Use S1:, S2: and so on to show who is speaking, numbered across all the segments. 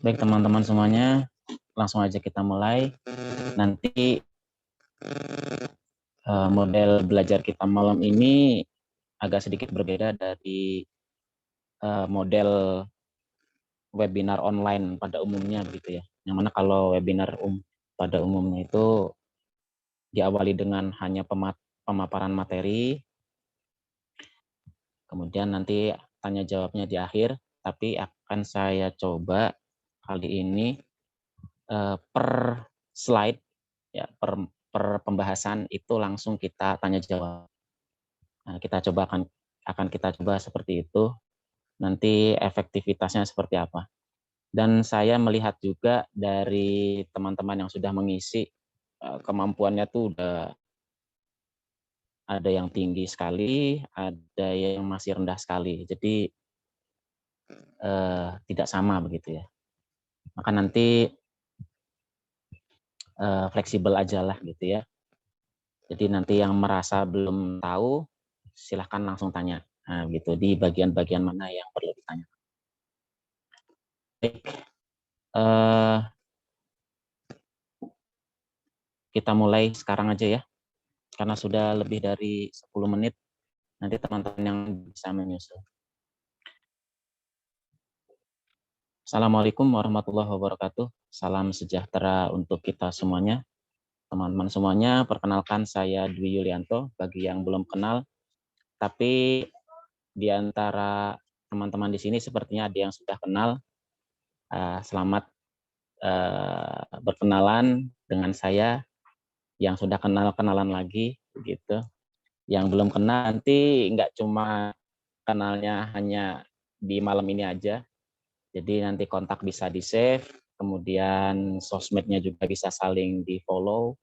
S1: Baik teman-teman semuanya, langsung aja kita mulai. Nanti model belajar kita malam ini agak sedikit berbeda dari model webinar online pada umumnya begitu ya. Yang mana kalau webinar pada umumnya itu diawali dengan hanya pemaparan materi, kemudian nanti tanya jawabnya di akhir, tapi akan saya coba kali ini per slide ya, per pembahasan itu langsung kita tanya jawab. Nah, kita coba akan kita coba seperti itu. Nanti efektivitasnya seperti apa. Dan saya melihat juga dari teman-teman yang sudah mengisi, kemampuannya tuh udah ada yang tinggi sekali, ada yang masih rendah sekali. Jadi tidak sama begitu ya. Maka nanti fleksibel aja lah gitu ya. Jadi nanti yang merasa belum tahu, silahkan langsung tanya. Nah, gitu di bagian-bagian mana yang perlu ditanya. Baik, kita mulai sekarang aja ya, karena sudah lebih dari 10 menit. Nanti teman-teman yang bisa menyusul. Assalamualaikum warahmatullahi wabarakatuh. Salam sejahtera untuk kita semuanya. Teman-teman semuanya, perkenalkan saya Dwi Yulianto. Bagi yang belum kenal, tapi di antara teman-teman di sini sepertinya ada yang sudah kenal. Selamat berkenalan dengan saya. Yang sudah kenalan lagi, begitu. Yang belum kenal nanti nggak cuma kenalnya hanya di malam ini aja. Jadi nanti kontak bisa di-save, kemudian sosmednya juga bisa saling di-follow.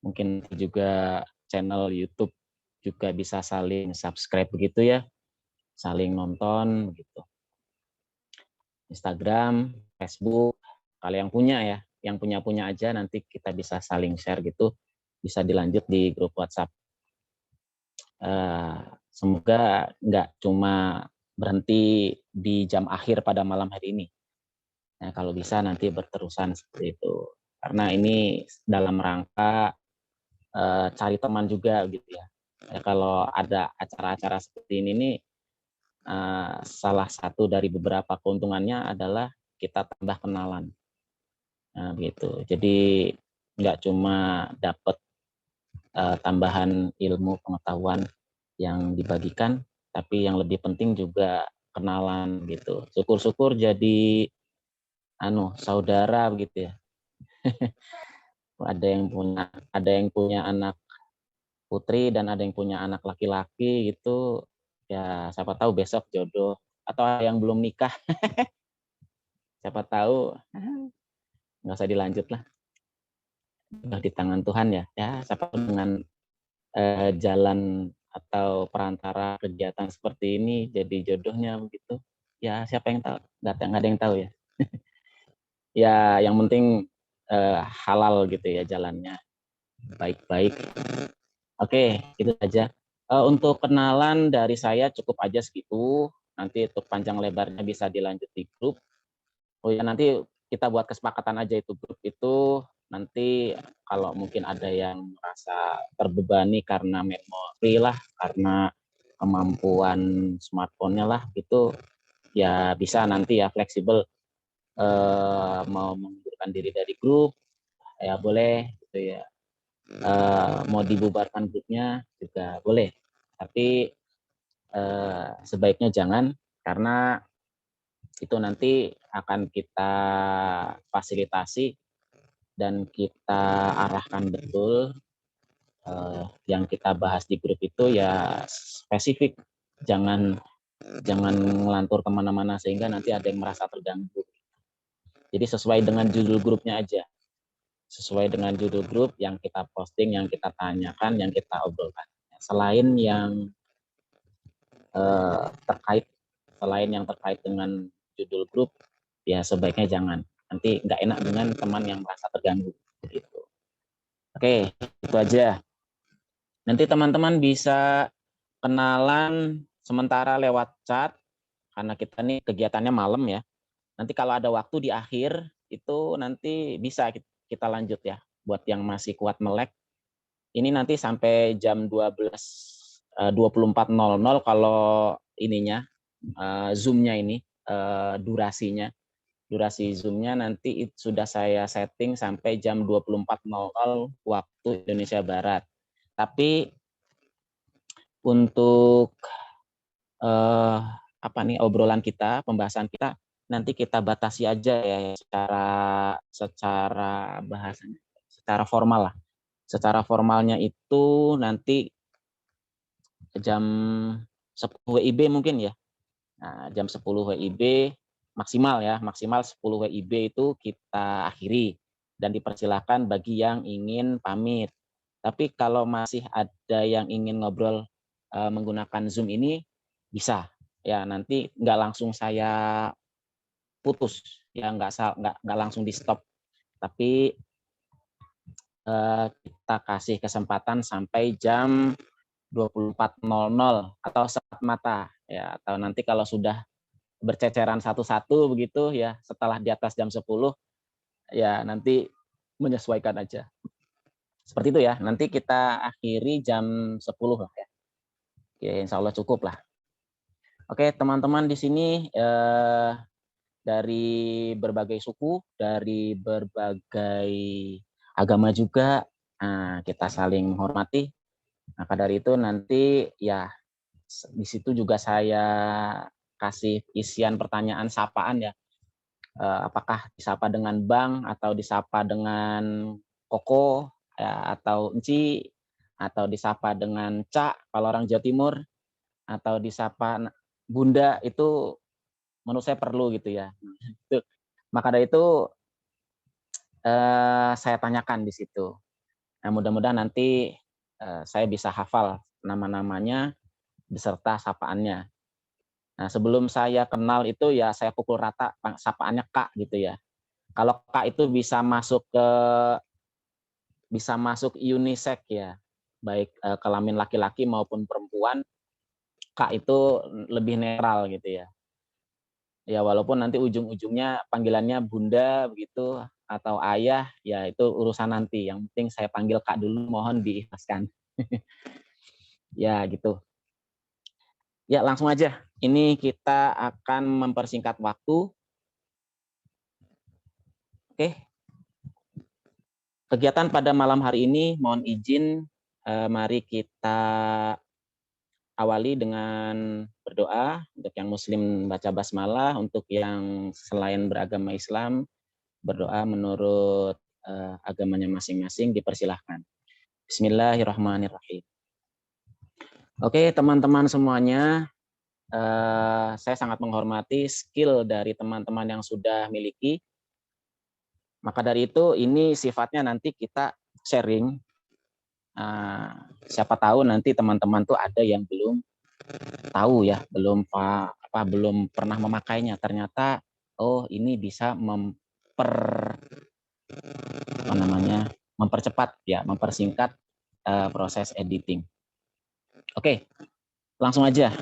S1: Mungkin juga channel YouTube juga bisa saling subscribe begitu ya, saling nonton begitu. Instagram, Facebook, kalau yang punya ya, yang punya aja nanti kita bisa saling share gitu, bisa dilanjut di grup WhatsApp. Semoga nggak cuma berhenti di jam akhir pada malam hari ini. Nah, kalau bisa nanti berterusan seperti itu. Karena ini dalam rangka cari teman juga gitu ya. Kalau ada acara-acara seperti ini nih, salah satu dari beberapa keuntungannya adalah kita tambah kenalan. Nah, gitu. Jadi nggak cuma dapat tambahan ilmu pengetahuan yang dibagikan, tapi yang lebih penting juga kenalan gitu. Syukur-syukur jadi saudara begitu ya. ada yang punya anak putri dan ada yang punya anak laki-laki gitu. Ya, siapa tahu besok jodoh atau yang belum nikah. Siapa tahu nggak usah dilanjut lah. Udah di tangan Tuhan ya. Ya, siapa tahu dengan jalan atau perantara kegiatan seperti ini jadi jodohnya begitu. Ya, siapa yang tahu? Nggak ada yang tahu ya. Ya, yang penting halal gitu ya jalannya. Baik-baik. Oke, itu saja. Untuk kenalan dari saya cukup aja segitu. Nanti untuk panjang lebarnya bisa dilanjut di grup. Oh ya, nanti kita buat kesepakatan aja itu grup itu. Nanti kalau mungkin ada yang merasa terbebani karena memori lah, karena kemampuan smartphone-nya lah, itu ya bisa nanti ya fleksibel mau mengundurkan diri dari grup, ya boleh gitu ya. Mau dibubarkan grupnya juga boleh. Tapi sebaiknya jangan, karena itu nanti akan kita fasilitasi dan kita arahkan betul. Yang kita bahas di grup itu ya spesifik, jangan ngelantur kemana-mana sehingga nanti ada yang merasa terganggu. Jadi sesuai dengan judul grupnya aja, sesuai dengan judul grup yang kita posting, yang kita tanyakan, yang kita obrolkan. Selain yang terkait dengan judul grup, ya sebaiknya jangan. Nanti nggak enak dengan teman yang merasa terganggu. Gitu. Oke, itu aja. Nanti teman-teman bisa kenalan sementara lewat chat, karena kita nih kegiatannya malam ya. Nanti kalau ada waktu di akhir, itu nanti bisa kita lanjut ya. Buat yang masih kuat melek, ini nanti sampai jam 24.00 kalau ininya, Zoom-nya ini, durasinya. Durasi Zoom-nya nanti sudah saya setting sampai jam 24.00 waktu Indonesia Barat. Tapi untuk apa nih obrolan kita, pembahasan kita nanti kita batasi aja ya secara bahasanya, secara formal lah. Secara formalnya itu nanti jam 10 WIB mungkin ya. Nah, jam 10 WIB maksimal ya, maksimal 10 WIB itu kita akhiri dan dipersilakan bagi yang ingin pamit. Tapi kalau masih ada yang ingin ngobrol menggunakan Zoom ini bisa ya, nanti nggak langsung saya putus ya, nggak langsung di stop, tapi kita kasih kesempatan sampai jam 24.00 atau saat mata ya, atau nanti kalau sudah berceceran satu-satu begitu ya, setelah di atas jam 10 ya nanti menyesuaikan aja. Seperti itu ya, nanti kita akhiri jam 10 lah ya. Oke, insya Allah cukup lah. Oke, teman-teman di sini dari berbagai suku, dari berbagai agama juga, kita saling menghormati. Maka dari itu nanti ya di situ juga saya kasih isian pertanyaan sapaan ya. Apakah disapa dengan Bang atau disapa dengan Koko ya, atau Enci, atau disapa dengan Cak kalau orang Jawa Timur, atau disapa Bunda, itu menurut saya perlu gitu ya. Maka dari itu saya tanyakan di situ. Nah, mudah-mudahan nanti saya bisa hafal nama-namanya beserta sapaannya. Nah, sebelum saya kenal itu ya saya pukul rata sapaannya Kak gitu ya. Kalau Kak itu bisa masuk unisex ya, baik kelamin laki-laki maupun perempuan, Kak itu lebih netral gitu ya. Ya walaupun nanti ujung-ujungnya panggilannya Bunda begitu atau Ayah, ya itu urusan nanti. Yang penting saya panggil Kak dulu, mohon diikhlaskan. Ya gitu. Ya langsung aja. Ini kita akan mempersingkat waktu. Oke. Kegiatan pada malam hari ini mohon izin mari kita awali dengan berdoa. Untuk yang muslim baca basmalah, untuk yang selain beragama Islam berdoa menurut agamanya masing-masing, dipersilahkan. Bismillahirrahmanirrahim. Oke, teman-teman semuanya, saya sangat menghormati skill dari teman-teman yang sudah miliki. Maka dari itu ini sifatnya nanti kita sharing. Siapa tahu nanti teman-teman tuh ada yang belum tahu ya, belum pernah memakainya. Ternyata oh ini bisa mempercepat ya, mempersingkat proses editing. Oke, langsung aja.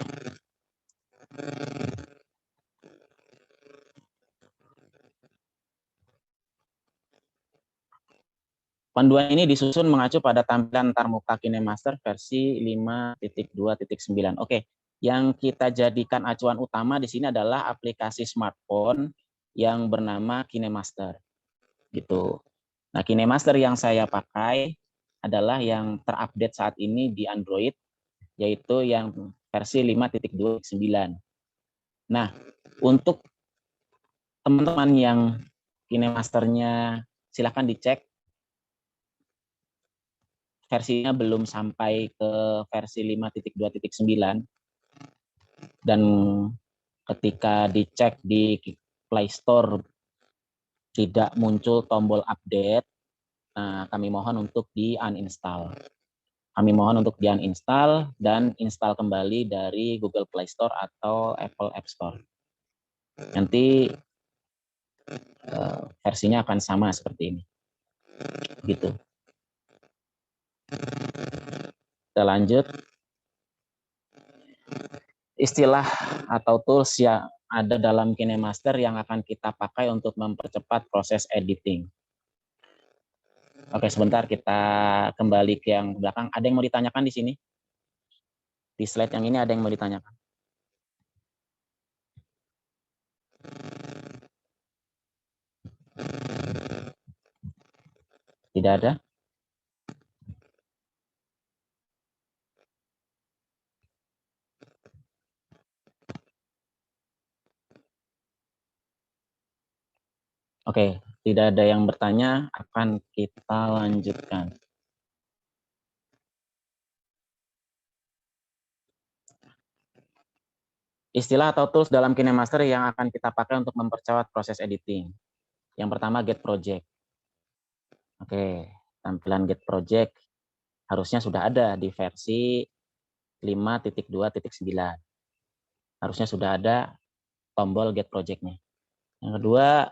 S1: Panduan ini disusun mengacu pada tampilan antarmuka KineMaster versi 5.2.9. Oke, yang kita jadikan acuan utama di sini adalah aplikasi smartphone yang bernama KineMaster. Gitu. Nah, KineMaster yang saya pakai adalah yang terupdate saat ini di Android, yaitu yang versi 5.2.9. Nah, untuk teman-teman yang KineMaster-nya silakan dicek versinya belum sampai ke versi 5.2.9, dan ketika dicek di Play Store tidak muncul tombol update, nah kami mohon untuk di-uninstall. Kami mohon untuk di-uninstall dan install kembali dari Google Play Store atau Apple App Store. Nanti versinya akan sama seperti ini. Gitu. Kita lanjut. Istilah atau tools yang ada dalam KineMaster yang akan kita pakai untuk mempercepat proses editing. Oke, sebentar kita kembali ke yang belakang. Ada yang mau ditanyakan di sini? Di slide yang ini ada yang mau ditanyakan? Tidak ada? Oke, tidak ada yang bertanya, akan kita lanjutkan. Istilah atau tools dalam KineMaster yang akan kita pakai untuk mempercepat proses editing. Yang pertama, Get Project. Oke, tampilan Get Project harusnya sudah ada di versi 5.2.9. Harusnya sudah ada tombol Get Project-nya. Yang kedua,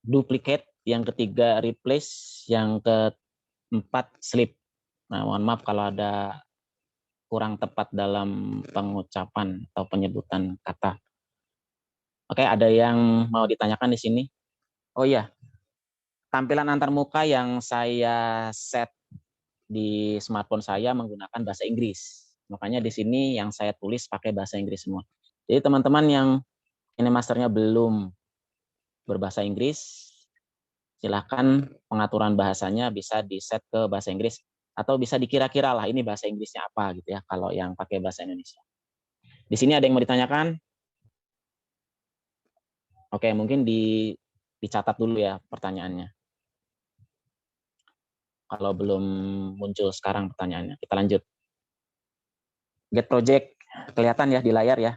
S1: Duplicate. Yang ketiga, Replace. Yang keempat, Slip. Nah, mohon maaf kalau ada kurang tepat dalam pengucapan atau penyebutan kata. Oke, ada yang mau ditanyakan di sini? Oh iya, tampilan antarmuka yang saya set di smartphone saya menggunakan bahasa Inggris. Makanya di sini yang saya tulis pakai bahasa Inggris semua. Jadi teman-teman yang KineMaster-nya belum berbahasa Inggris, silahkan pengaturan bahasanya bisa di set ke bahasa Inggris atau bisa dikira-kira lah ini bahasa Inggrisnya apa gitu ya kalau yang pakai bahasa Indonesia. Di sini ada yang mau ditanyakan? Oke, mungkin dicatat dulu ya pertanyaannya. Kalau belum muncul sekarang pertanyaannya, kita lanjut. Get Project kelihatan ya di layar ya.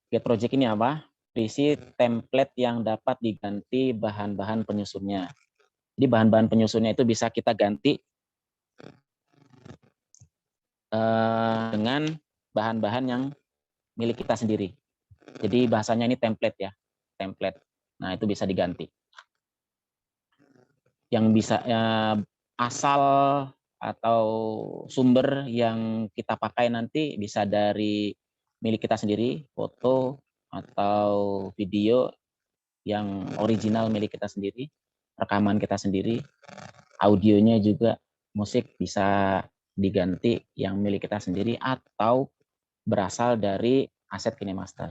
S1: Get Project ini apa? Berisi template yang dapat diganti bahan-bahan penyusunnya. Jadi bahan-bahan penyusunnya itu bisa kita ganti dengan bahan-bahan yang milik kita sendiri. Jadi bahasanya ini template ya, template. Nah itu bisa diganti. Yang bisa asal atau sumber yang kita pakai nanti bisa dari milik kita sendiri, foto atau video yang original milik kita sendiri, rekaman kita sendiri, audionya juga musik bisa diganti yang milik kita sendiri atau berasal dari aset KineMaster.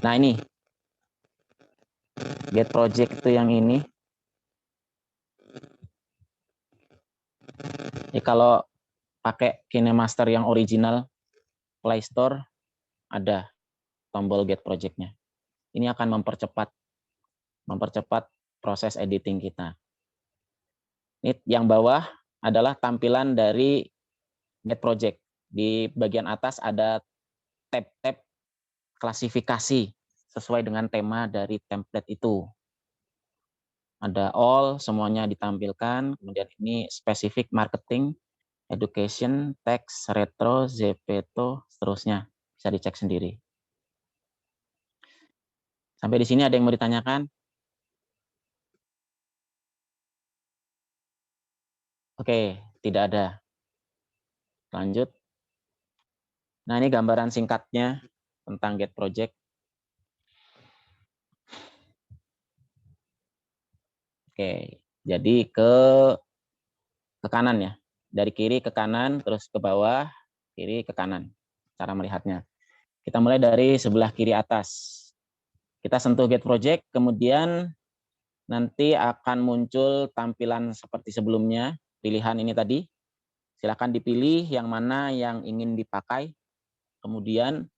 S1: Nah ini, Get Project itu yang ini. Ya, kalau pakai KineMaster yang original, Play Store ada tombol Get Project-nya. Ini akan mempercepat proses editing kita. Ini yang bawah adalah tampilan dari Get Project. Di bagian atas ada tab-tab klasifikasi sesuai dengan tema dari template itu. Ada all, semuanya ditampilkan. Kemudian ini spesifik marketing, education, text, retro, Zepeto, seterusnya. Bisa dicek sendiri. Sampai di sini ada yang mau ditanyakan? Oke, tidak ada. Lanjut. Nah, ini gambaran singkatnya tentang Get Project. Oke, jadi ke kanan ya. Dari kiri ke kanan, terus ke bawah, kiri ke kanan. Cara melihatnya. Kita mulai dari sebelah kiri atas. Kita sentuh Get Project, kemudian nanti akan muncul tampilan seperti sebelumnya. Pilihan ini tadi. Silakan dipilih yang mana yang ingin dipakai. Kemudian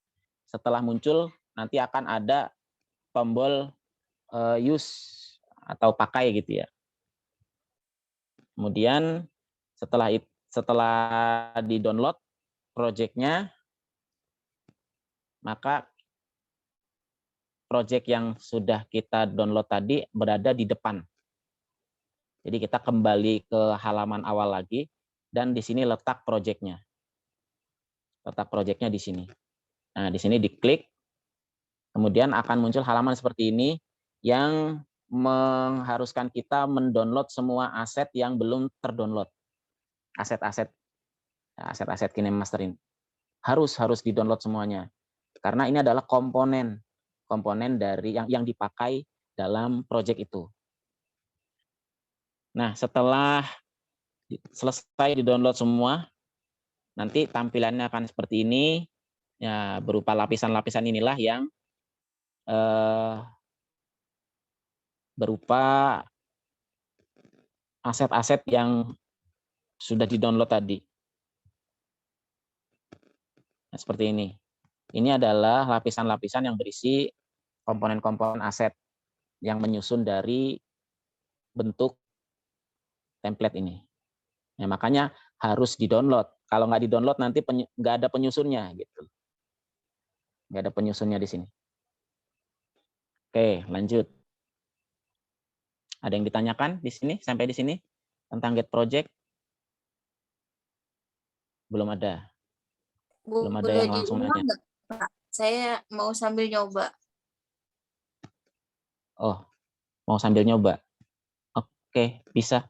S1: setelah muncul, nanti akan ada tombol use atau pakai gitu ya. Kemudian setelah di-download project-nya, maka project yang sudah kita download tadi berada di depan. Jadi kita kembali ke halaman awal lagi, dan di sini letak project-nya. Letak project-nya di sini. Nah, di sini diklik, kemudian akan muncul halaman seperti ini, yang mengharuskan kita mendownload semua aset yang belum terdownload. Aset-aset aset-aset KineMaster ini. Harus di-download semuanya. Karena ini adalah komponen dari yang dipakai dalam project itu. Nah, setelah selesai di-download semua, nanti tampilannya akan seperti ini. Ya, berupa lapisan-lapisan inilah yang berupa aset-aset yang sudah di-download tadi. Nah, seperti ini. Ini adalah lapisan-lapisan yang berisi komponen-komponen aset yang menyusun dari bentuk template ini. Nah, makanya harus di-download. Kalau nggak di-download nanti nggak ada penyusunnya gitu. Nggak ada penyusunnya di sini. Oke, lanjut. Ada yang ditanyakan di sini sampai di sini tentang Get Project? Belum ada. Belum ada yang langsung nanya.
S2: Enggak, Pak. Saya mau sambil nyoba.
S1: Oh, mau sambil nyoba. Oke, bisa.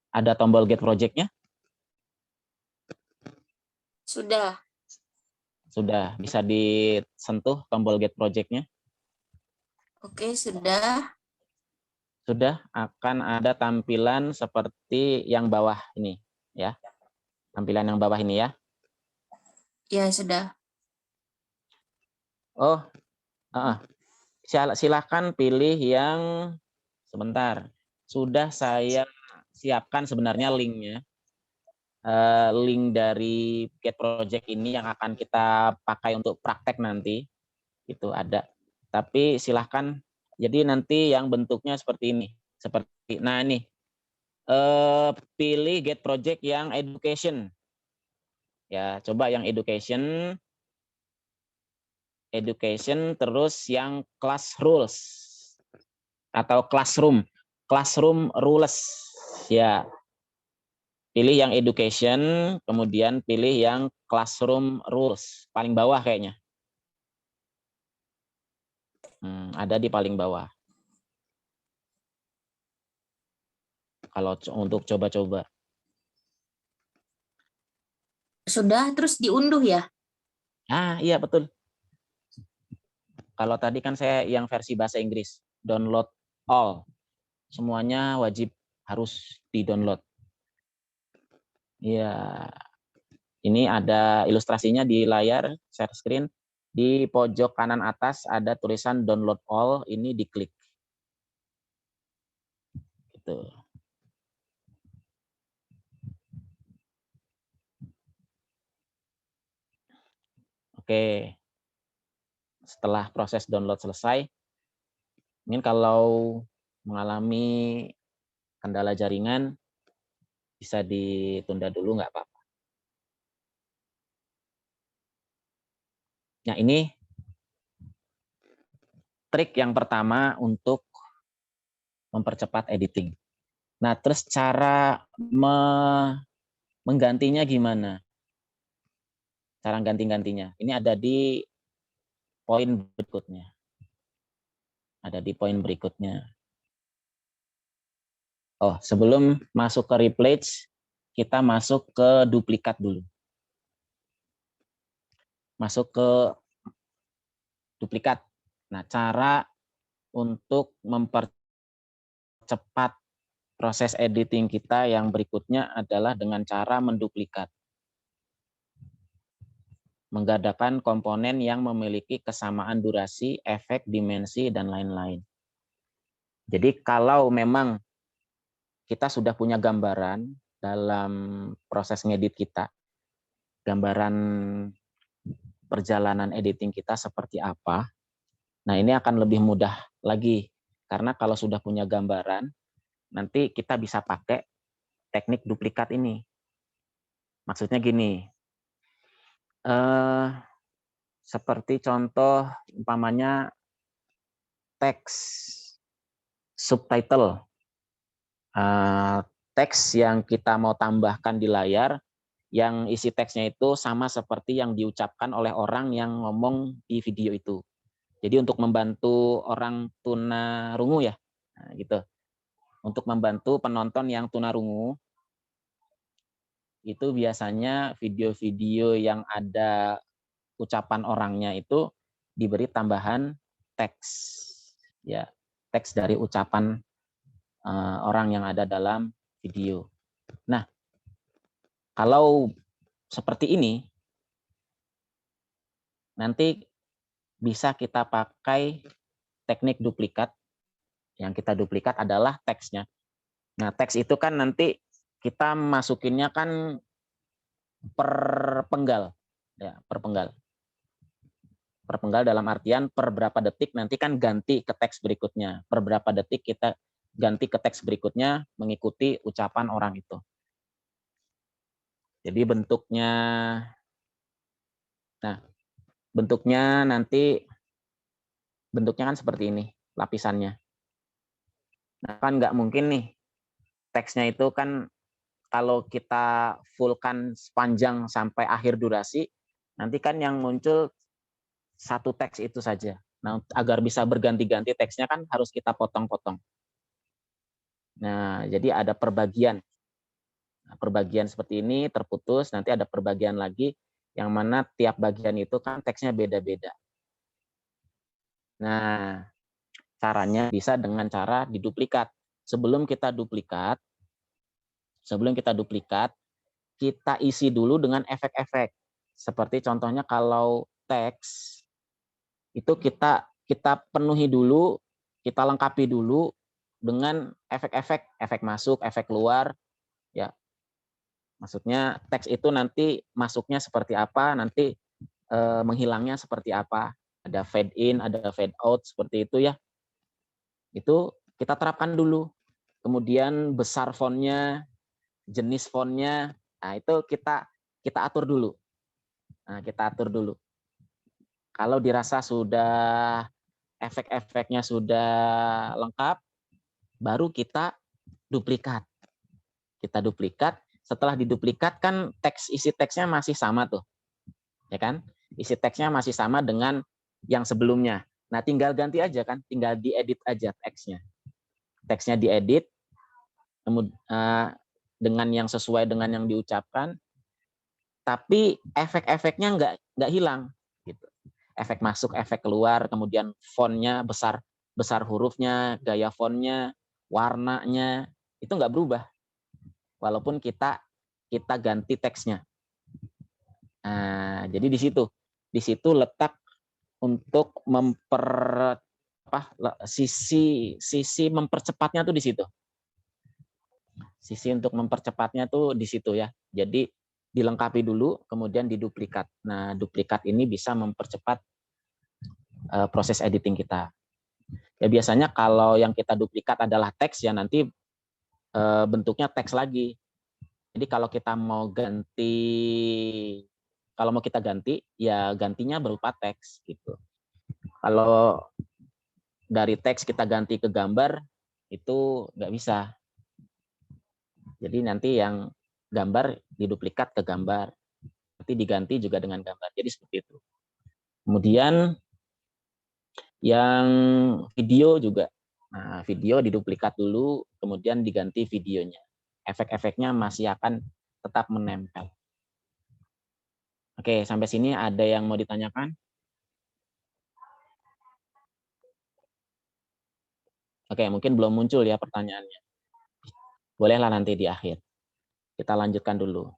S1: Ada tombol Get Project-nya?
S2: Sudah.
S1: Sudah, bisa disentuh tombol Get Project-nya.
S2: Oke, sudah.
S1: Sudah akan ada tampilan seperti yang bawah ini, ya. Tampilan yang bawah ini ya.
S2: Ya, sudah.
S1: Oh, silakan pilih yang sebentar. Sudah saya siapkan sebenarnya linknya. Link dari Get Project ini yang akan kita pakai untuk praktek nanti. Itu ada. Tapi silahkan, jadi nanti yang bentuknya seperti ini. Nah ini, pilih Get Project yang Education. Ya, coba yang Education, terus yang Class Rules atau Classroom Rules. Ya, pilih yang Education, kemudian pilih yang Classroom Rules, paling bawah kayaknya. Ada di paling bawah. Kalau untuk coba-coba.
S2: Sudah, terus diunduh ya?
S1: Iya betul. Kalau tadi kan saya yang versi bahasa Inggris, download all. Semuanya wajib harus di-download. Iya. Ini ada ilustrasinya di layar share screen. Di pojok kanan atas ada tulisan download all, ini diklik. Gitu. Oke. Setelah proses download selesai, mungkin kalau mengalami kendala jaringan bisa ditunda dulu, nggak apa-apa. Nah, ini trik yang pertama untuk mempercepat editing. Nah, terus cara menggantinya gimana? Cara ganti-gantinya. Ini ada di poin berikutnya. Ada di poin berikutnya. Oh, sebelum masuk ke replace, kita masuk ke duplikat dulu. Masuk ke duplikat. Nah, cara untuk mempercepat proses editing kita yang berikutnya adalah dengan cara menduplikat. Menggandakan komponen yang memiliki kesamaan durasi, efek, dimensi, dan lain-lain. Jadi kalau memang kita sudah punya gambaran dalam proses ngedit kita, gambaran perjalanan editing kita seperti apa, nah ini akan lebih mudah lagi. Karena kalau sudah punya gambaran, nanti kita bisa pakai teknik duplikat ini. Maksudnya gini, seperti contoh umpamanya teks subtitle, teks yang kita mau tambahkan di layar, yang isi teksnya itu sama seperti yang diucapkan oleh orang yang ngomong di video itu. Jadi untuk membantu orang tunarungu ya, nah, gitu. Untuk membantu penonton yang tunarungu, itu biasanya video-video yang ada ucapan orangnya itu diberi tambahan teks, ya, teks dari ucapan orang yang ada dalam video. Nah, kalau seperti ini, nanti bisa kita pakai teknik duplikat. Yang kita duplikat adalah teksnya. Nah, teks itu kan nanti kita masukinnya kan per penggal, ya, per penggal. Per penggal dalam artian per berapa detik nanti kan ganti ke teks berikutnya. Per berapa detik kita ganti ke teks berikutnya mengikuti ucapan orang itu. Jadi bentuknya, nah bentuknya nanti bentuknya kan seperti ini lapisannya. Nah kan nggak mungkin nih teksnya itu kan kalau kita fullkan sepanjang sampai akhir durasi, nanti kan yang muncul satu teks itu saja. Nah, agar bisa berganti-ganti teksnya kan harus kita potong-potong. Nah, jadi ada perbagian. Nah, perbagian seperti ini terputus, nanti ada perbagian lagi, yang mana tiap bagian itu kan teksnya beda-beda. Nah, caranya bisa dengan cara diduplikat. Sebelum kita duplikat, kita isi dulu dengan efek-efek. Seperti contohnya kalau teks itu kita penuhi dulu, kita lengkapi dulu dengan efek-efek, efek masuk, efek keluar, ya. Maksudnya teks itu nanti masuknya seperti apa, nanti menghilangnya seperti apa. Ada fade in, ada fade out seperti itu ya. Itu kita terapkan dulu. Kemudian besar fontnya, jenis fontnya, nah itu kita atur dulu. Nah, kita atur dulu. Kalau dirasa sudah efek-efeknya sudah lengkap, baru kita duplikat. Kita duplikat, setelah diduplikat kan isi teksnya masih sama tuh. Ya kan? Isi teksnya masih sama dengan yang sebelumnya. Nah, tinggal ganti aja kan, tinggal diedit aja teksnya. Teksnya diedit dengan yang sesuai dengan yang diucapkan, tapi efek-efeknya nggak hilang gitu. Efek masuk, efek keluar, kemudian fontnya besar hurufnya, gaya fontnya, warnanya itu nggak berubah, walaupun kita ganti teksnya. Nah, jadi di situ letak untuk sisi mempercepatnya tuh di situ. Sisi untuk mempercepatnya tuh di situ ya. Jadi dilengkapi dulu, kemudian diduplikat. Nah, duplikat ini bisa mempercepat proses editing kita. Ya biasanya kalau yang kita duplikat adalah teks ya nanti bentuknya teks lagi. Jadi kalau mau kita ganti ya gantinya berupa teks gitu. Kalau dari teks kita ganti ke gambar itu nggak bisa. Jadi nanti yang gambar diduplikat ke gambar, nanti diganti juga dengan gambar. Jadi seperti itu. Kemudian yang video juga. Nah, video diduplikat dulu, kemudian diganti videonya. Efek-efeknya masih akan tetap menempel. Oke, sampai sini ada yang mau ditanyakan? Oke, mungkin belum muncul ya pertanyaannya. Bolehlah nanti di akhir. Kita lanjutkan dulu.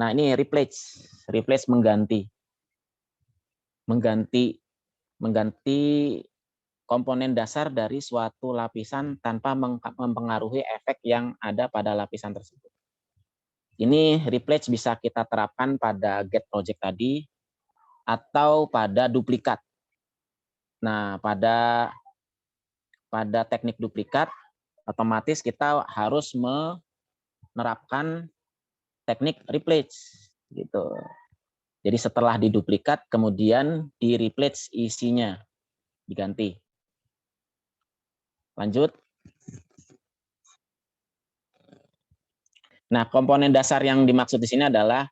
S1: Nah, ini replace. Replace mengganti komponen dasar dari suatu lapisan tanpa mempengaruhi efek yang ada pada lapisan tersebut. Ini replace bisa kita terapkan pada get project tadi atau pada duplikat. Nah, pada teknik duplikat otomatis kita harus menerapkan teknik replace gitu. Jadi setelah diduplikat kemudian di replace isinya diganti. Lanjut. Nah, komponen dasar yang dimaksud di sini adalah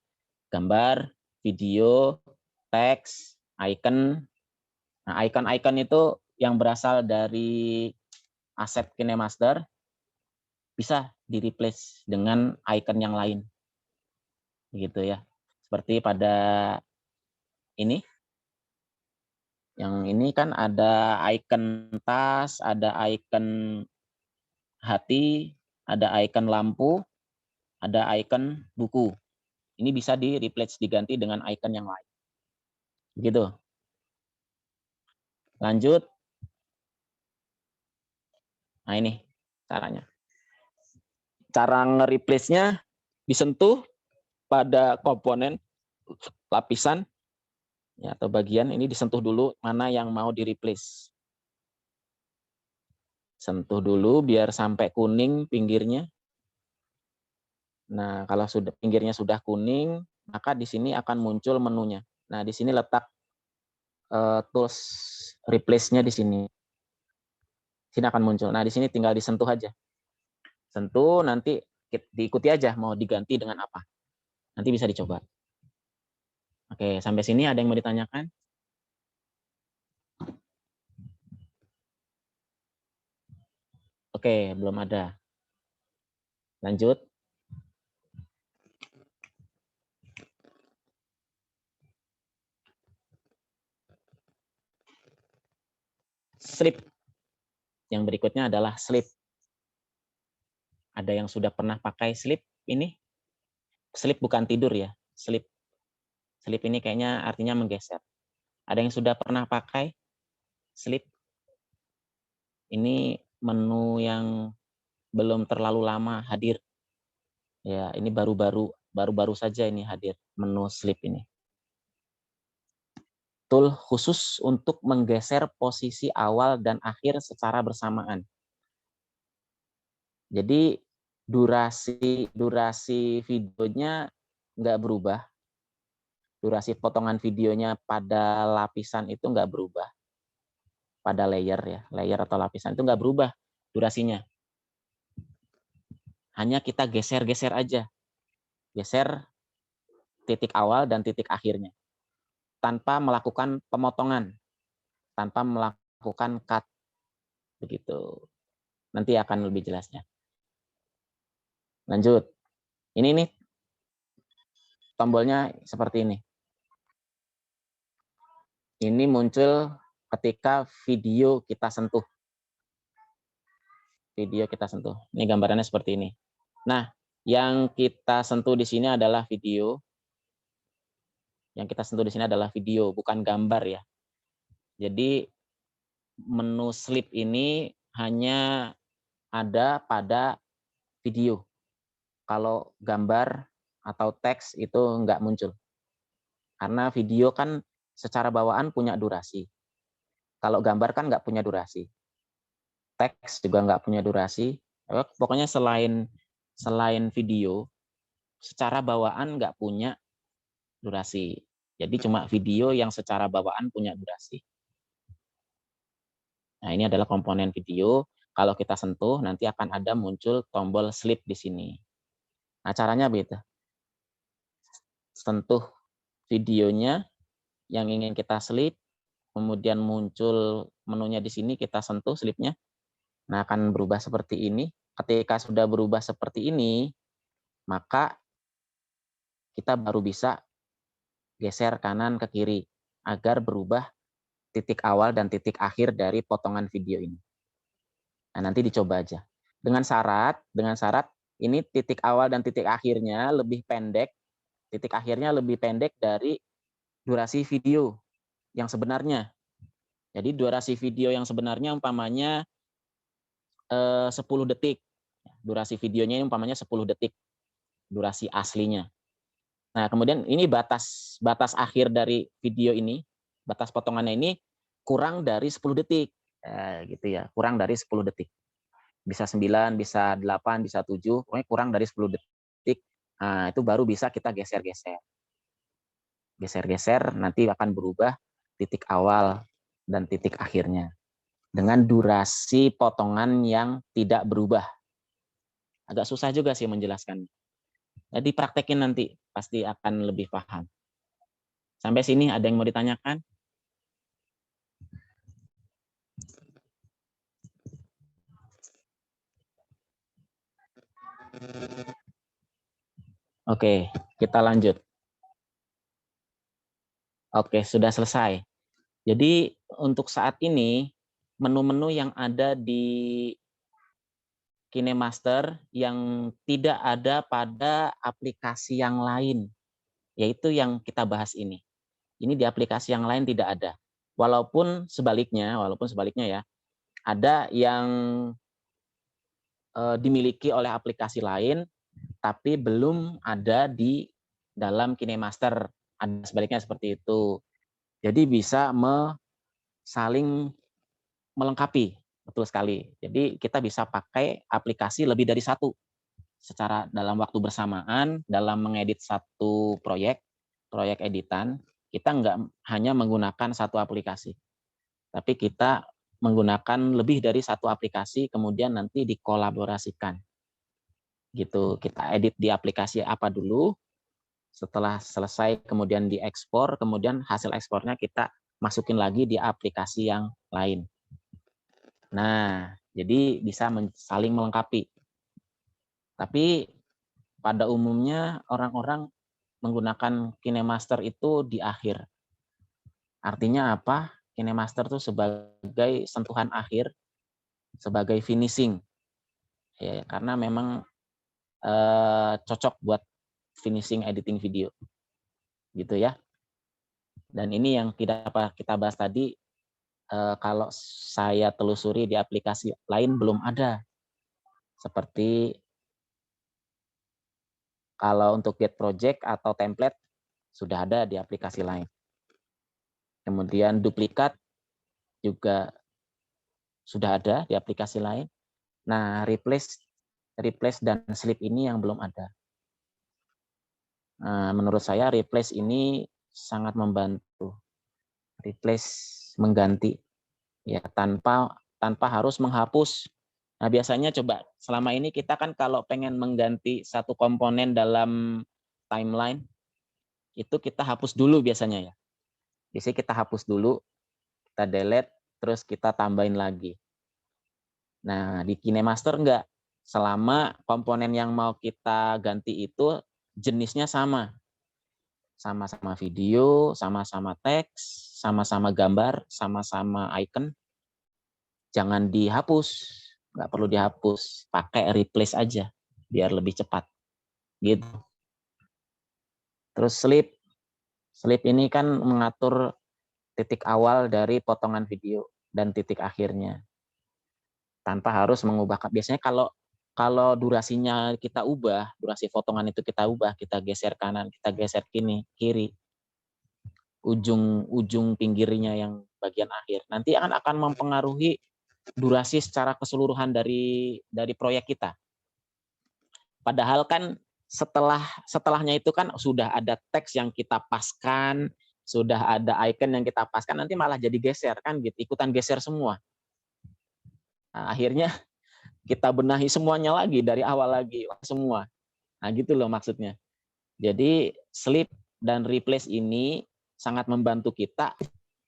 S1: gambar, video, teks, icon. Nah, icon-icon itu yang berasal dari aset KineMaster bisa di-replace dengan icon yang lain. gitu ya. Seperti pada ini. Yang ini kan ada icon tas, ada icon hati, ada icon lampu, ada icon buku. Ini bisa di-replace, diganti dengan icon yang lain. Gitu. Lanjut. Nah ini caranya. Cara nge-replace-nya disentuh pada komponen lapisan ya, atau bagian ini disentuh dulu mana yang mau di-replace. Sentuh dulu biar sampai kuning pinggirnya. Nah, kalau sudah pinggirnya sudah kuning, maka di sini akan muncul menunya. Nah, di sini letak tools replace-nya di sini. Sini akan muncul. Nah, di sini tinggal disentuh aja. Sentuh, nanti diikuti aja mau diganti dengan apa. Nanti bisa dicoba. Oke, sampai sini ada yang mau ditanyakan? Oke, belum ada. Lanjut. Sleep. Yang berikutnya adalah sleep. Ada yang sudah pernah pakai sleep ini? Sleep bukan tidur ya, sleep. Sleep ini kayaknya artinya menggeser. Ada yang sudah pernah pakai sleep? Ini menu yang belum terlalu lama hadir. Ya, ini baru-baru saja ini hadir menu sleep ini. Tool khusus untuk menggeser posisi awal dan akhir secara bersamaan. Jadi durasi videonya nggak berubah. Durasi potongan videonya pada lapisan itu nggak berubah. Pada layer ya, layer atau lapisan itu nggak berubah durasinya. Hanya kita geser-geser aja. Geser titik awal dan titik akhirnya. Tanpa melakukan pemotongan. Tanpa melakukan cut. Begitu. Nanti akan lebih jelasnya. Lanjut. Ini nih tombolnya seperti ini. Ini muncul ketika video kita sentuh. Video kita sentuh. Ini gambarannya seperti ini. Nah, yang kita sentuh di sini adalah video. Yang kita sentuh di sini adalah video, bukan gambar ya. Jadi menu sleep ini hanya ada pada video. Kalau gambar atau teks itu nggak muncul. Karena video kan secara bawaan punya durasi. Kalau gambar kan nggak punya durasi. Teks juga nggak punya durasi. Pokoknya selain video, secara bawaan nggak punya durasi. Jadi cuma video yang secara bawaan punya durasi. Nah, ini adalah komponen video. Kalau kita sentuh, nanti akan ada muncul tombol sleep di sini. Nah, caranya beda. Sentuh videonya yang ingin kita sleep, kemudian muncul menunya di sini, kita sentuh sleepnya. Nah, akan berubah seperti ini. Ketika sudah berubah seperti ini, maka kita baru bisa geser kanan ke kiri agar berubah titik awal dan titik akhir dari potongan video ini. Nah, nanti dicoba aja. Dengan syarat ini titik awal dan titik akhirnya lebih pendek, titik akhirnya lebih pendek dari durasi video yang sebenarnya. Jadi durasi video yang sebenarnya umpamanya 10 detik. Durasi videonya umpamanya 10 detik. Durasi aslinya. Nah, kemudian ini batas akhir dari video ini, batas potongannya ini kurang dari 10 detik. Gitu ya, kurang dari 10 detik. Bisa 9, bisa 8, bisa 7, pokoknya kurang dari 10 detik. Nah, itu baru bisa kita geser-geser. Geser-geser nanti akan berubah titik awal dan titik akhirnya. Dengan durasi potongan yang tidak berubah. Agak susah juga sih menjelaskan. Jadi praktekin nanti, pasti akan lebih paham. Sampai sini ada yang mau ditanyakan? Oke, kita lanjut. Oke, sudah selesai. Jadi untuk saat ini menu-menu yang ada di KineMaster yang tidak ada pada aplikasi yang lain, yaitu yang kita bahas ini. Ini di aplikasi yang lain tidak ada. Walaupun sebaliknya ya, ada yang dimiliki oleh aplikasi lain, tapi belum ada di dalam KineMaster. Ada sebaliknya seperti itu. Jadi bisa saling melengkapi, betul sekali. Jadi kita bisa pakai aplikasi lebih dari satu secara dalam waktu bersamaan dalam mengedit satu proyek editan. Kita nggak hanya menggunakan satu aplikasi, tapi kita menggunakan lebih dari satu aplikasi, kemudian nanti dikolaborasikan. Gitu, kita edit di aplikasi apa dulu, setelah selesai kemudian diekspor, kemudian hasil ekspornya kita masukin lagi di aplikasi yang lain. Nah, jadi bisa saling melengkapi. Tapi pada umumnya orang-orang menggunakan KineMaster itu di akhir. Artinya apa? KineMaster itu sebagai sentuhan akhir, sebagai finishing. Ya, karena memang cocok buat finishing editing video. Gitu ya. Dan ini yang kita bahas tadi, kalau saya telusuri di aplikasi lain belum ada. Seperti kalau untuk get project atau template sudah ada di aplikasi lain. Kemudian duplikat juga sudah ada di aplikasi lain. Nah, replace dan slip ini yang belum ada. Nah, menurut saya replace ini sangat membantu. Replace mengganti ya tanpa harus menghapus. Nah, biasanya coba selama ini kita kan kalau pengen mengganti satu komponen dalam timeline itu kita hapus dulu biasanya ya. Biasanya kita hapus dulu, kita delete, terus kita tambahin lagi. Nah, di KineMaster enggak. Selama komponen yang mau kita ganti itu jenisnya sama. Sama-sama video, sama-sama teks, sama-sama gambar, sama-sama icon. Jangan dihapus. Nggak perlu dihapus. Pakai replace aja, biar lebih cepat. Gitu. Terus slip. Slip ini kan mengatur titik awal dari potongan video dan titik akhirnya. Tanpa harus mengubah. Biasanya kalau durasinya kita ubah, durasi potongan itu kita ubah, kita geser kanan, kita geser kiri, ujung pinggirnya yang bagian akhir, nanti akan mempengaruhi durasi secara keseluruhan dari proyek kita. Padahal kan setelahnya itu kan sudah ada teks yang kita paskan, sudah ada icon yang kita paskan, nanti malah jadi geser kan gitu, ikutan geser semua. Nah, akhirnya kita benahi semuanya lagi dari awal lagi semua. Nah, gitu loh maksudnya. Jadi slip dan replace ini sangat membantu kita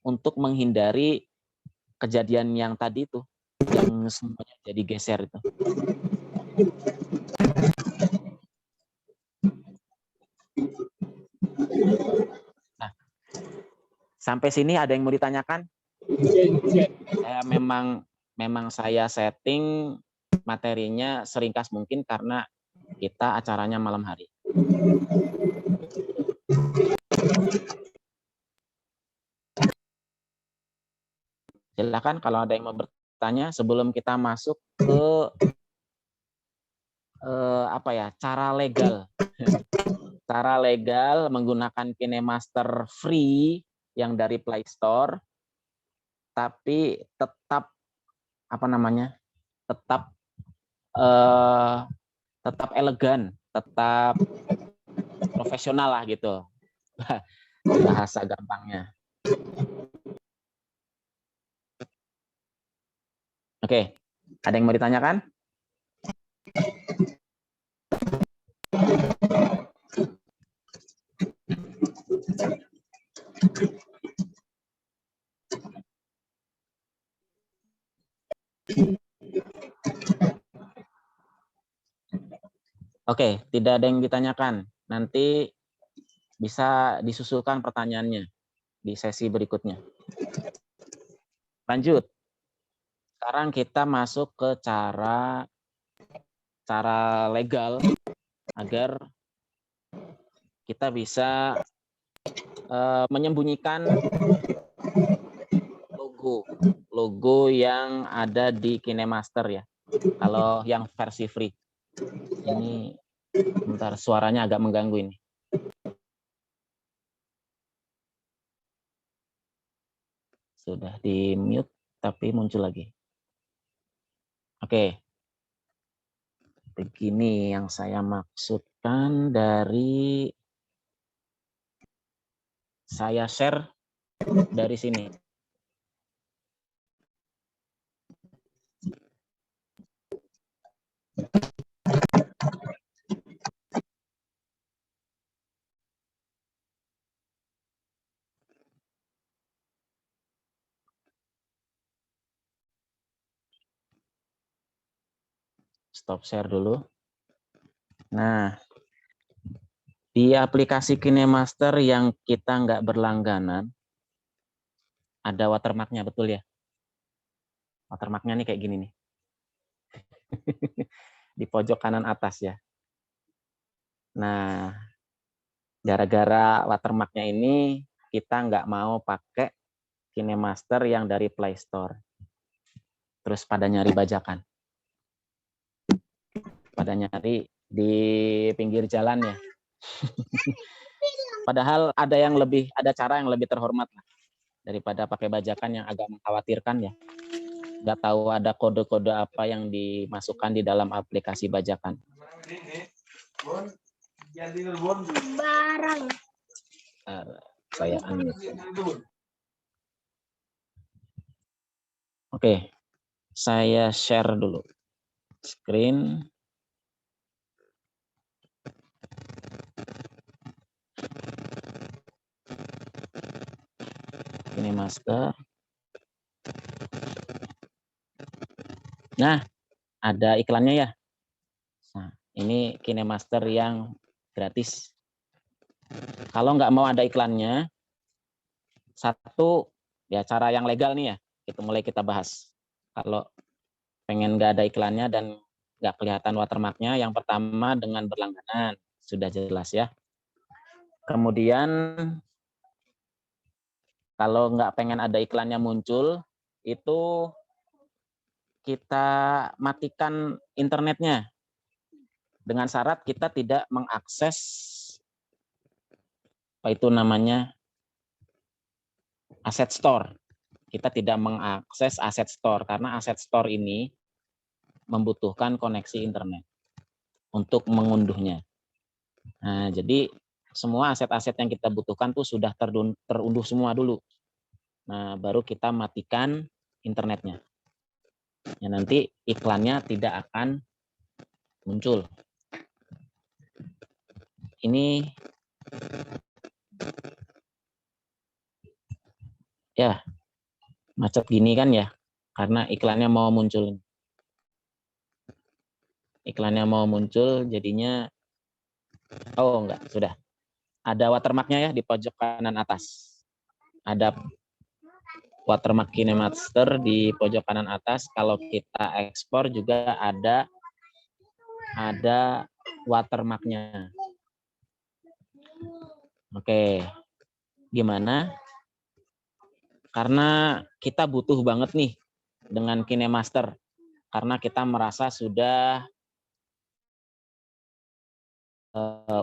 S1: untuk menghindari kejadian yang tadi itu, yang semuanya jadi geser itu. Nah, sampai sini ada yang mau ditanyakan? Saya memang saya setting materinya seringkas mungkin karena kita acaranya malam hari. Silakan kalau ada yang mau bertanya sebelum kita masuk ke cara legal. Cara legal menggunakan KineMaster free yang dari Play Store, tapi tetap tetap elegan, tetap profesional lah gitu. Bahasa gampangnya. Oke, ada yang mau ditanyakan? Oke, tidak ada yang ditanyakan. Nanti Bisa disusulkan pertanyaannya di sesi berikutnya. Lanjut. Sekarang kita masuk ke cara legal agar kita bisa menyembunyikan logo yang ada di KineMaster ya. Kalau yang versi free. Ini bentar, suaranya agak mengganggu ini. Sudah di mute tapi muncul lagi. Oke. Begini yang saya maksudkan dari saya share dari sini. Stop share dulu. Nah, di aplikasi KineMaster yang kita nggak berlangganan, ada watermarknya, betul ya? Watermarknya nih kayak gini nih. Di pojok kanan atas ya. Nah, gara-gara watermarknya ini, kita nggak mau pakai KineMaster yang dari Play Store. Terus pada nyari bajakan. Pada nyari di pinggir jalan ya. Padahal ada cara yang lebih terhormat lah daripada pakai bajakan yang agak mengkhawatirkan ya. Nggak tahu ada kode-kode apa yang dimasukkan di dalam aplikasi bajakan.
S3: Barang.
S1: Saya unmute. Oke, saya share dulu screen. Ini masker. Nah, ada iklannya ya. Nah, ini KineMaster yang gratis. Kalau nggak mau ada iklannya, satu ya cara yang legal nih ya, itu mulai kita bahas. Kalau pengen nggak ada iklannya dan nggak kelihatan watermarknya, yang pertama dengan berlangganan, sudah jelas ya. Kemudian kalau nggak pengen ada iklannya muncul, itu kita matikan internetnya. Dengan syarat kita tidak mengakses apa itu namanya aset store. Kita tidak mengakses aset store karena aset store ini membutuhkan koneksi internet untuk mengunduhnya. Nah, jadi semua aset-aset yang kita butuhkan tuh sudah terunduh semua dulu. Nah, baru kita matikan internetnya. Ya, nanti iklannya tidak akan muncul. Ini ya macet gini kan ya, karena iklannya mau muncul. Iklannya mau muncul, jadinya oh enggak, sudah. Ada watermarknya ya di pojok kanan atas. Ada watermark KineMaster di pojok kanan atas. Kalau kita ekspor juga ada watermarknya. Oke, gimana? Karena kita butuh banget nih dengan KineMaster. Karena kita merasa sudah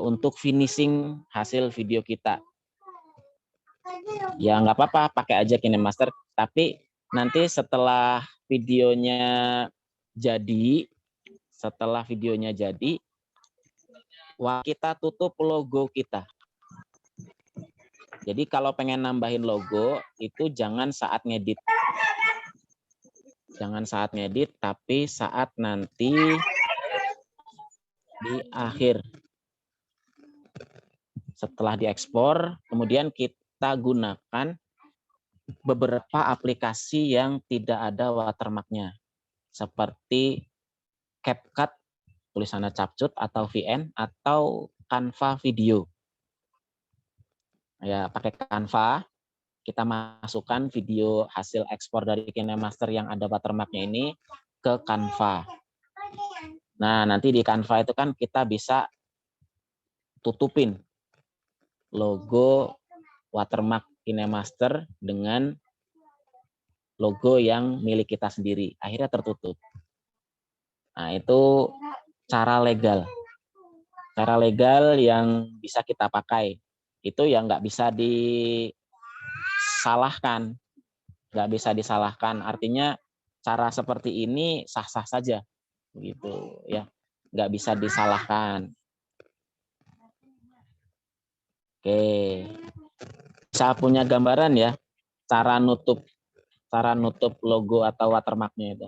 S1: untuk finishing hasil video kita. Ya nggak apa-apa, pakai aja KineMaster. Tapi nanti setelah videonya jadi, kita tutup logo kita. Jadi kalau pengen nambahin logo, itu jangan saat ngedit. Jangan saat ngedit, tapi saat nanti di akhir. Setelah diekspor, kemudian kita gunakan beberapa aplikasi yang tidak ada watermarknya. Seperti CapCut, tulisannya Capcut, atau VN, atau Canva Video. Ya, pakai Canva, kita masukkan video hasil ekspor dari KineMaster yang ada watermarknya ini ke Canva. Nah, nanti di Canva itu kan kita bisa tutupin logo watermark KineMaster dengan logo yang milik kita sendiri. Akhirnya tertutup. Nah, itu cara legal. Cara legal yang bisa kita pakai. Itu yang nggak bisa disalahkan. Nggak bisa disalahkan. Artinya cara seperti ini sah-sah saja. Begitu ya. Nggak bisa disalahkan. Oke. Bisa punya gambaran ya cara nutup logo atau watermarknya itu.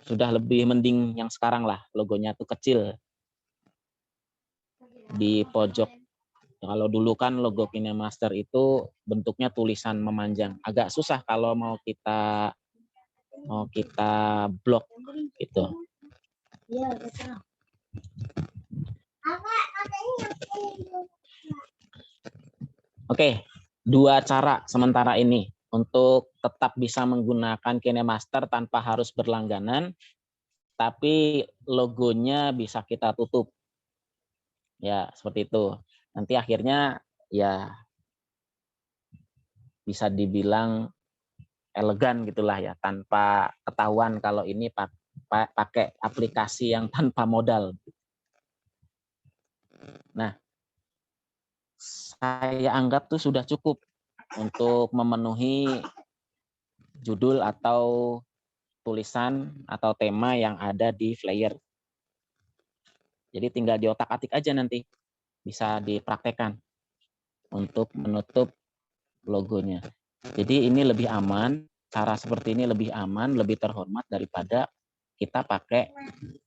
S1: Sudah lebih mending yang sekarang lah, logonya tuh kecil di pojok. Kalau dulu kan logo KineMaster itu bentuknya tulisan memanjang, agak susah kalau mau kita blok gitu. Oke, 2 cara sementara ini untuk tetap bisa menggunakan KineMaster tanpa harus berlangganan, tapi logonya bisa kita tutup. Ya, seperti itu. Nanti akhirnya ya bisa dibilang elegan gitulah ya, tanpa ketahuan kalau ini pakai aplikasi yang tanpa modal. Nah, saya anggap tuh sudah cukup untuk memenuhi judul atau tulisan atau tema yang ada di flyer. Jadi tinggal diotak-atik aja nanti, bisa dipraktekkan untuk menutup logonya. Jadi ini lebih aman, cara seperti ini lebih aman, lebih terhormat daripada kita pakai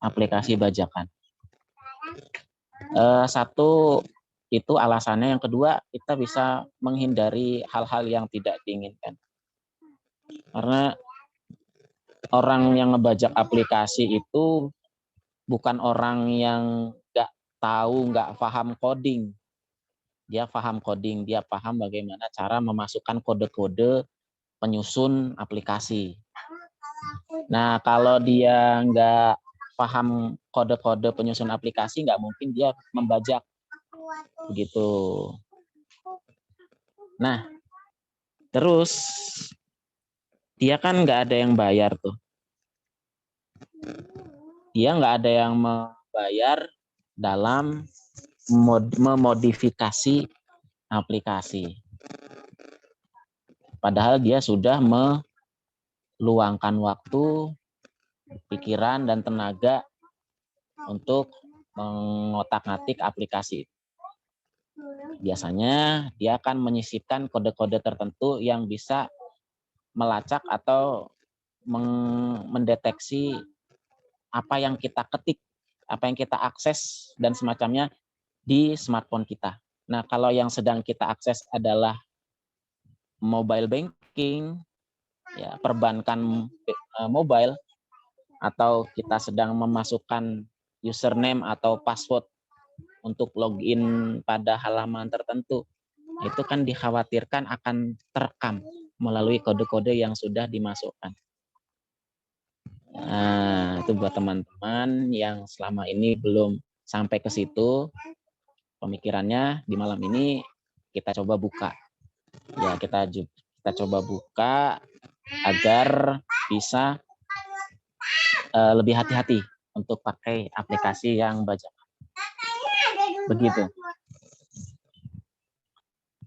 S1: aplikasi bajakan. Satu itu alasannya, yang kedua kita bisa menghindari hal-hal yang tidak diinginkan. Karena orang yang ngebajak aplikasi itu bukan orang yang nggak tahu, nggak paham coding. Dia paham coding, dia paham bagaimana cara memasukkan kode-kode penyusun aplikasi. Nah, kalau dia nggak paham kode-kode penyusun aplikasi, nggak mungkin dia membajak. Begitu. Nah, terus dia kan nggak ada yang bayar tuh. Dia nggak ada yang membayar dalam memodifikasi aplikasi. Padahal dia sudah meluangkan waktu, pikiran, dan tenaga untuk mengotak-atik aplikasi. Biasanya dia akan menyisipkan kode-kode tertentu yang bisa melacak atau mendeteksi apa yang kita ketik, apa yang kita akses, dan semacamnya di smartphone kita. Nah, kalau yang sedang kita akses adalah mobile banking, ya, perbankan mobile, atau kita sedang memasukkan username atau password untuk login pada halaman tertentu, itu kan dikhawatirkan akan terekam melalui kode-kode yang sudah dimasukkan. Nah, itu buat teman-teman yang selama ini belum sampai ke situ, pemikirannya di malam ini kita coba buka. Ya, kita coba buka agar bisa lebih hati-hati untuk pakai aplikasi yang bajakan. Begitu.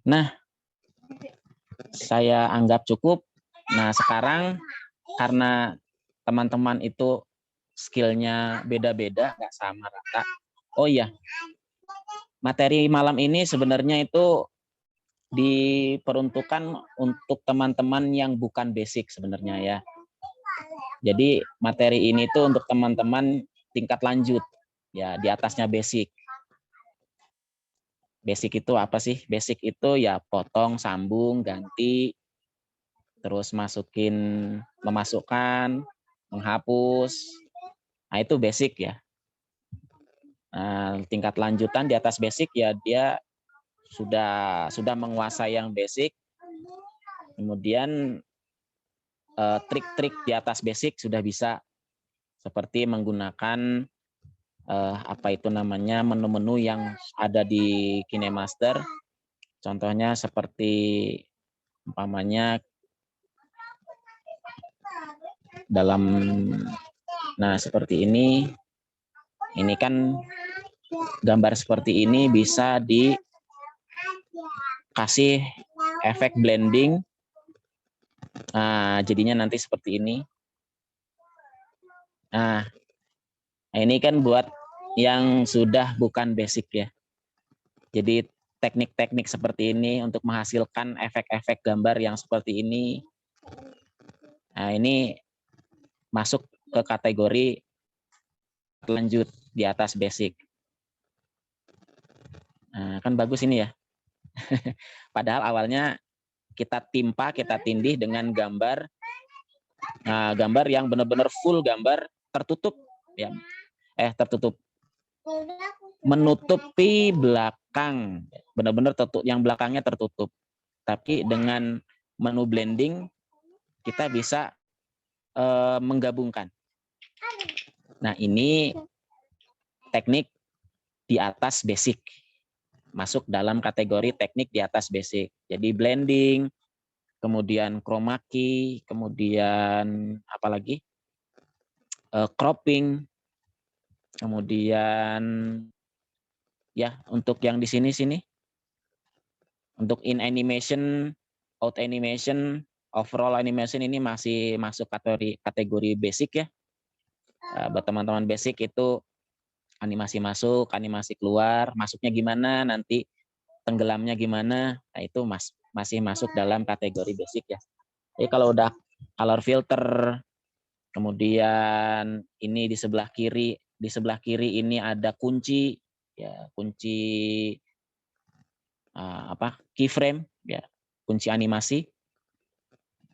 S1: Nah, saya anggap cukup. Nah, sekarang karena teman-teman itu skillnya beda-beda, nggak sama rata. Oh iya, materi malam ini sebenarnya itu diperuntukkan untuk teman-teman yang bukan basic sebenarnya ya. Jadi materi ini tuh untuk teman-teman tingkat lanjut, ya di atasnya basic. Basic itu apa sih? Basic itu ya potong, sambung, ganti, terus memasukkan, menghapus. Nah, itu basic ya. Nah, tingkat lanjutan di atas basic ya dia sudah menguasai yang basic, kemudian trik-trik di atas basic sudah bisa, seperti menggunakan apa itu namanya, menu-menu yang ada di KineMaster. Contohnya seperti umpamanya nah seperti ini kan gambar seperti ini bisa dikasih efek blending. Nah, jadinya nanti seperti ini. Nah, ini kan buat yang sudah bukan basic ya. Jadi teknik-teknik seperti ini untuk menghasilkan efek-efek gambar yang seperti ini. Nah, ini masuk ke kategori lanjut di atas basic. Nah, kan bagus ini ya. Padahal awalnya kita tindih dengan gambar, gambar yang benar-benar full gambar tertutup, ya, tertutup, menutupi belakang, benar-benar tertutup, yang belakangnya tertutup. Tapi dengan menu blending kita bisa menggabungkan. Nah, ini teknik di atas basic, masuk dalam kategori teknik di atas basic. Jadi blending, kemudian chroma key, kemudian apa lagi? Cropping, kemudian ya untuk yang di sini, untuk in animation, out animation, overall animation ini masih masuk kategori basic ya. Buat teman-teman basic itu animasi masuk, animasi keluar, masuknya gimana, nanti tenggelamnya gimana, nah itu masih masuk dalam kategori basic ya. Jadi kalau udah color filter, kemudian ini di sebelah kiri ini ada kunci, ya kunci keyframe, ya kunci animasi.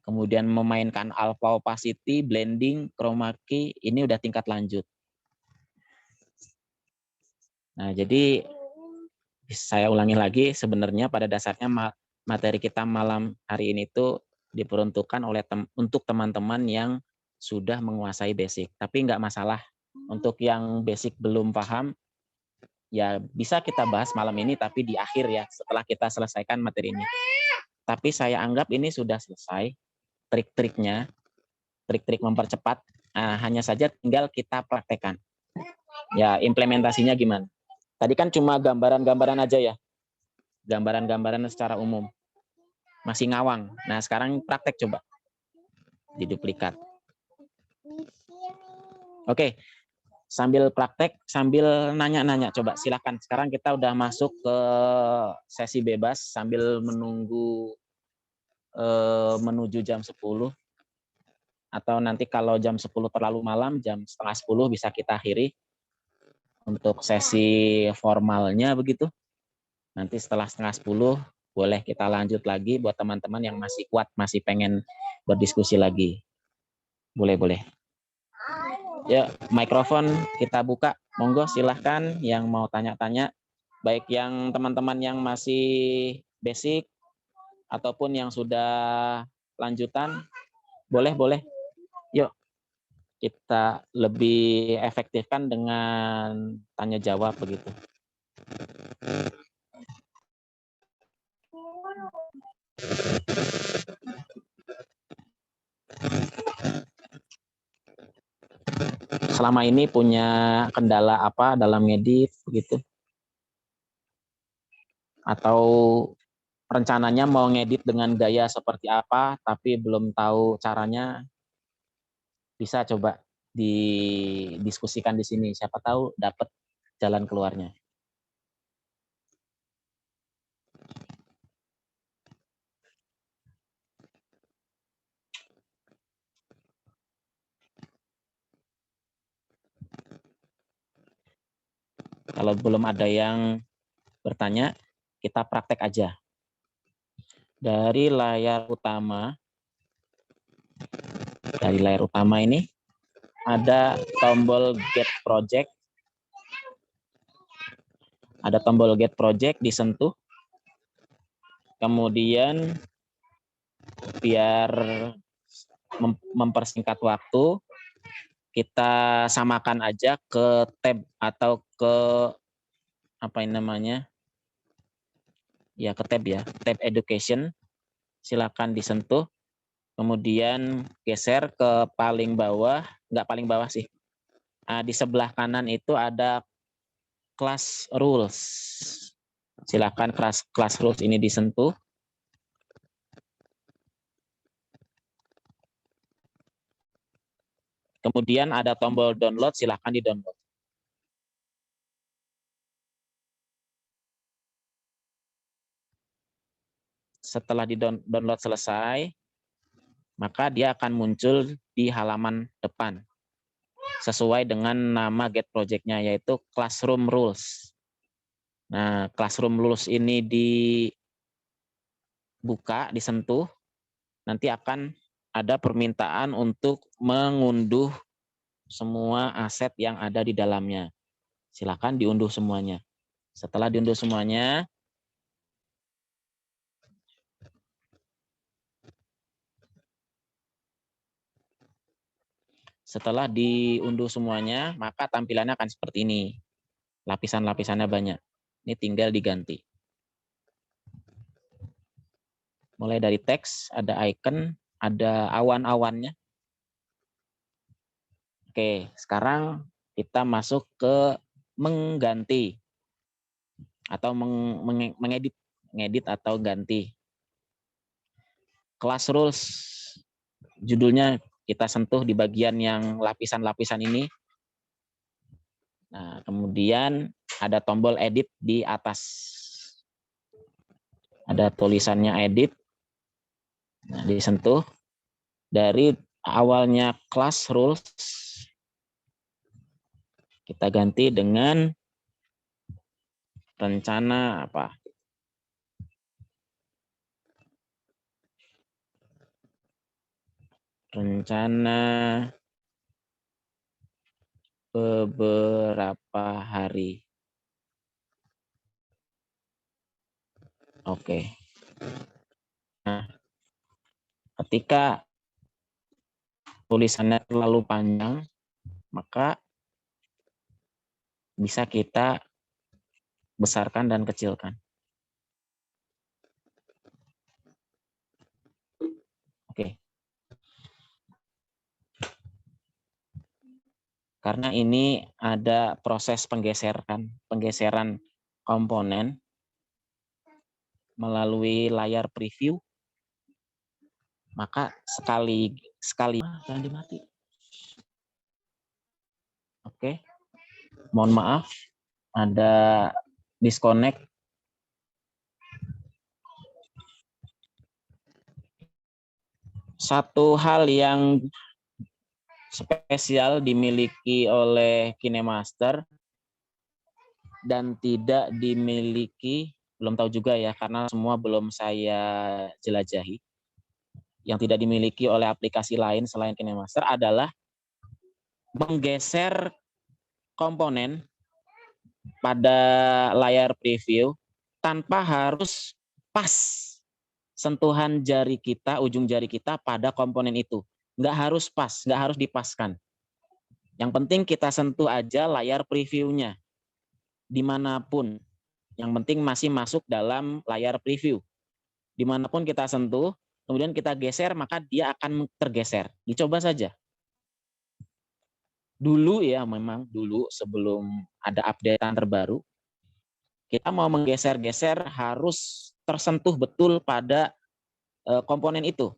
S1: Kemudian memainkan alpha opacity, blending, chroma key, ini udah tingkat lanjut. Nah, jadi saya ulangi lagi, sebenarnya pada dasarnya materi kita malam hari ini itu diperuntukkan untuk teman-teman yang sudah menguasai basic. Tapi nggak masalah, untuk yang basic belum paham, ya bisa kita bahas malam ini, tapi di akhir ya, setelah kita selesaikan materi ini. Tapi saya anggap ini sudah selesai, trik-triknya, trik-trik mempercepat, hanya saja tinggal kita praktekkan. Ya, implementasinya gimana? Tadi kan cuma gambaran-gambaran aja ya, gambaran-gambaran secara umum. Masih ngawang. Nah, sekarang praktek coba. Diduplikat. Oke, sambil praktek, sambil nanya-nanya. Coba silakan. Sekarang kita udah masuk ke sesi bebas sambil menunggu menuju jam 10. Atau nanti kalau jam 10 terlalu malam, jam setengah 10 bisa kita akhiri untuk sesi formalnya begitu. Nanti setelah setengah 10 boleh kita lanjut lagi buat teman-teman yang masih kuat, masih pengen berdiskusi lagi. Boleh. Ya, mikrofon kita buka. Monggo silahkan yang mau tanya-tanya. Baik yang teman-teman yang masih basic ataupun yang sudah lanjutan. Boleh. Yuk, kita lebih efektifkan dengan tanya jawab begitu. Selama ini punya kendala apa dalam ngedit begitu? Atau rencananya mau ngedit dengan gaya seperti apa tapi belum tahu caranya? Bisa coba didiskusikan di sini, siapa tahu dapat jalan keluarnya. Kalau belum ada yang bertanya, kita praktek aja. Dari layar utama ini ada tombol Get Project. Ada tombol Get Project, disentuh. Kemudian biar mempersingkat waktu, kita samakan aja ke tab atau ke apa ini namanya? Ya, ke tab ya, tab education. Silakan disentuh. Kemudian geser ke paling bawah, enggak paling bawah sih. Di sebelah kanan itu ada class rules. Silakan class rules ini disentuh. Kemudian ada tombol download, silakan di-download. Setelah di-download selesai, maka dia akan muncul di halaman depan sesuai dengan nama get project-nya, yaitu Classroom Rules. Nah, Classroom Rules ini dibuka, disentuh, nanti akan ada permintaan untuk mengunduh semua aset yang ada di dalamnya. Silakan diunduh semuanya. Setelah diunduh semuanya, maka tampilannya akan seperti ini. Lapisan-lapisannya banyak. Ini tinggal diganti. Mulai dari teks, ada icon, ada awan-awannya. Oke, sekarang kita masuk ke mengganti atau mengedit atau ganti. Class rules, judulnya kita sentuh di bagian yang lapisan-lapisan ini. Nah, kemudian ada tombol edit di atas. Ada tulisannya edit. Nah, disentuh. Dari awalnya class rules, kita ganti dengan rencana apa? Rencana beberapa hari. Oke. Nah, ketika tulisannya terlalu panjang, maka bisa kita besarkan dan kecilkan. Oke. Karena ini ada proses penggeseran komponen melalui layar preview, maka sekali jangan dimati. Oke. Mohon maaf, ada disconnect. Satu hal yang spesial dimiliki oleh KineMaster dan tidak dimiliki, belum tahu juga ya, karena semua belum saya jelajahi. Yang tidak dimiliki oleh aplikasi lain selain KineMaster adalah menggeser komponen pada layar preview tanpa harus pas sentuhan jari kita, ujung jari kita pada komponen itu. Nggak harus pas, nggak harus dipaskan. Yang penting kita sentuh aja layar previewnya. Dimanapun. Yang penting masih masuk dalam layar preview. Dimanapun kita sentuh, kemudian kita geser, maka dia akan tergeser. Dicoba saja. Dulu ya, memang dulu sebelum ada updatean terbaru, kita mau menggeser-geser harus tersentuh betul pada komponen itu.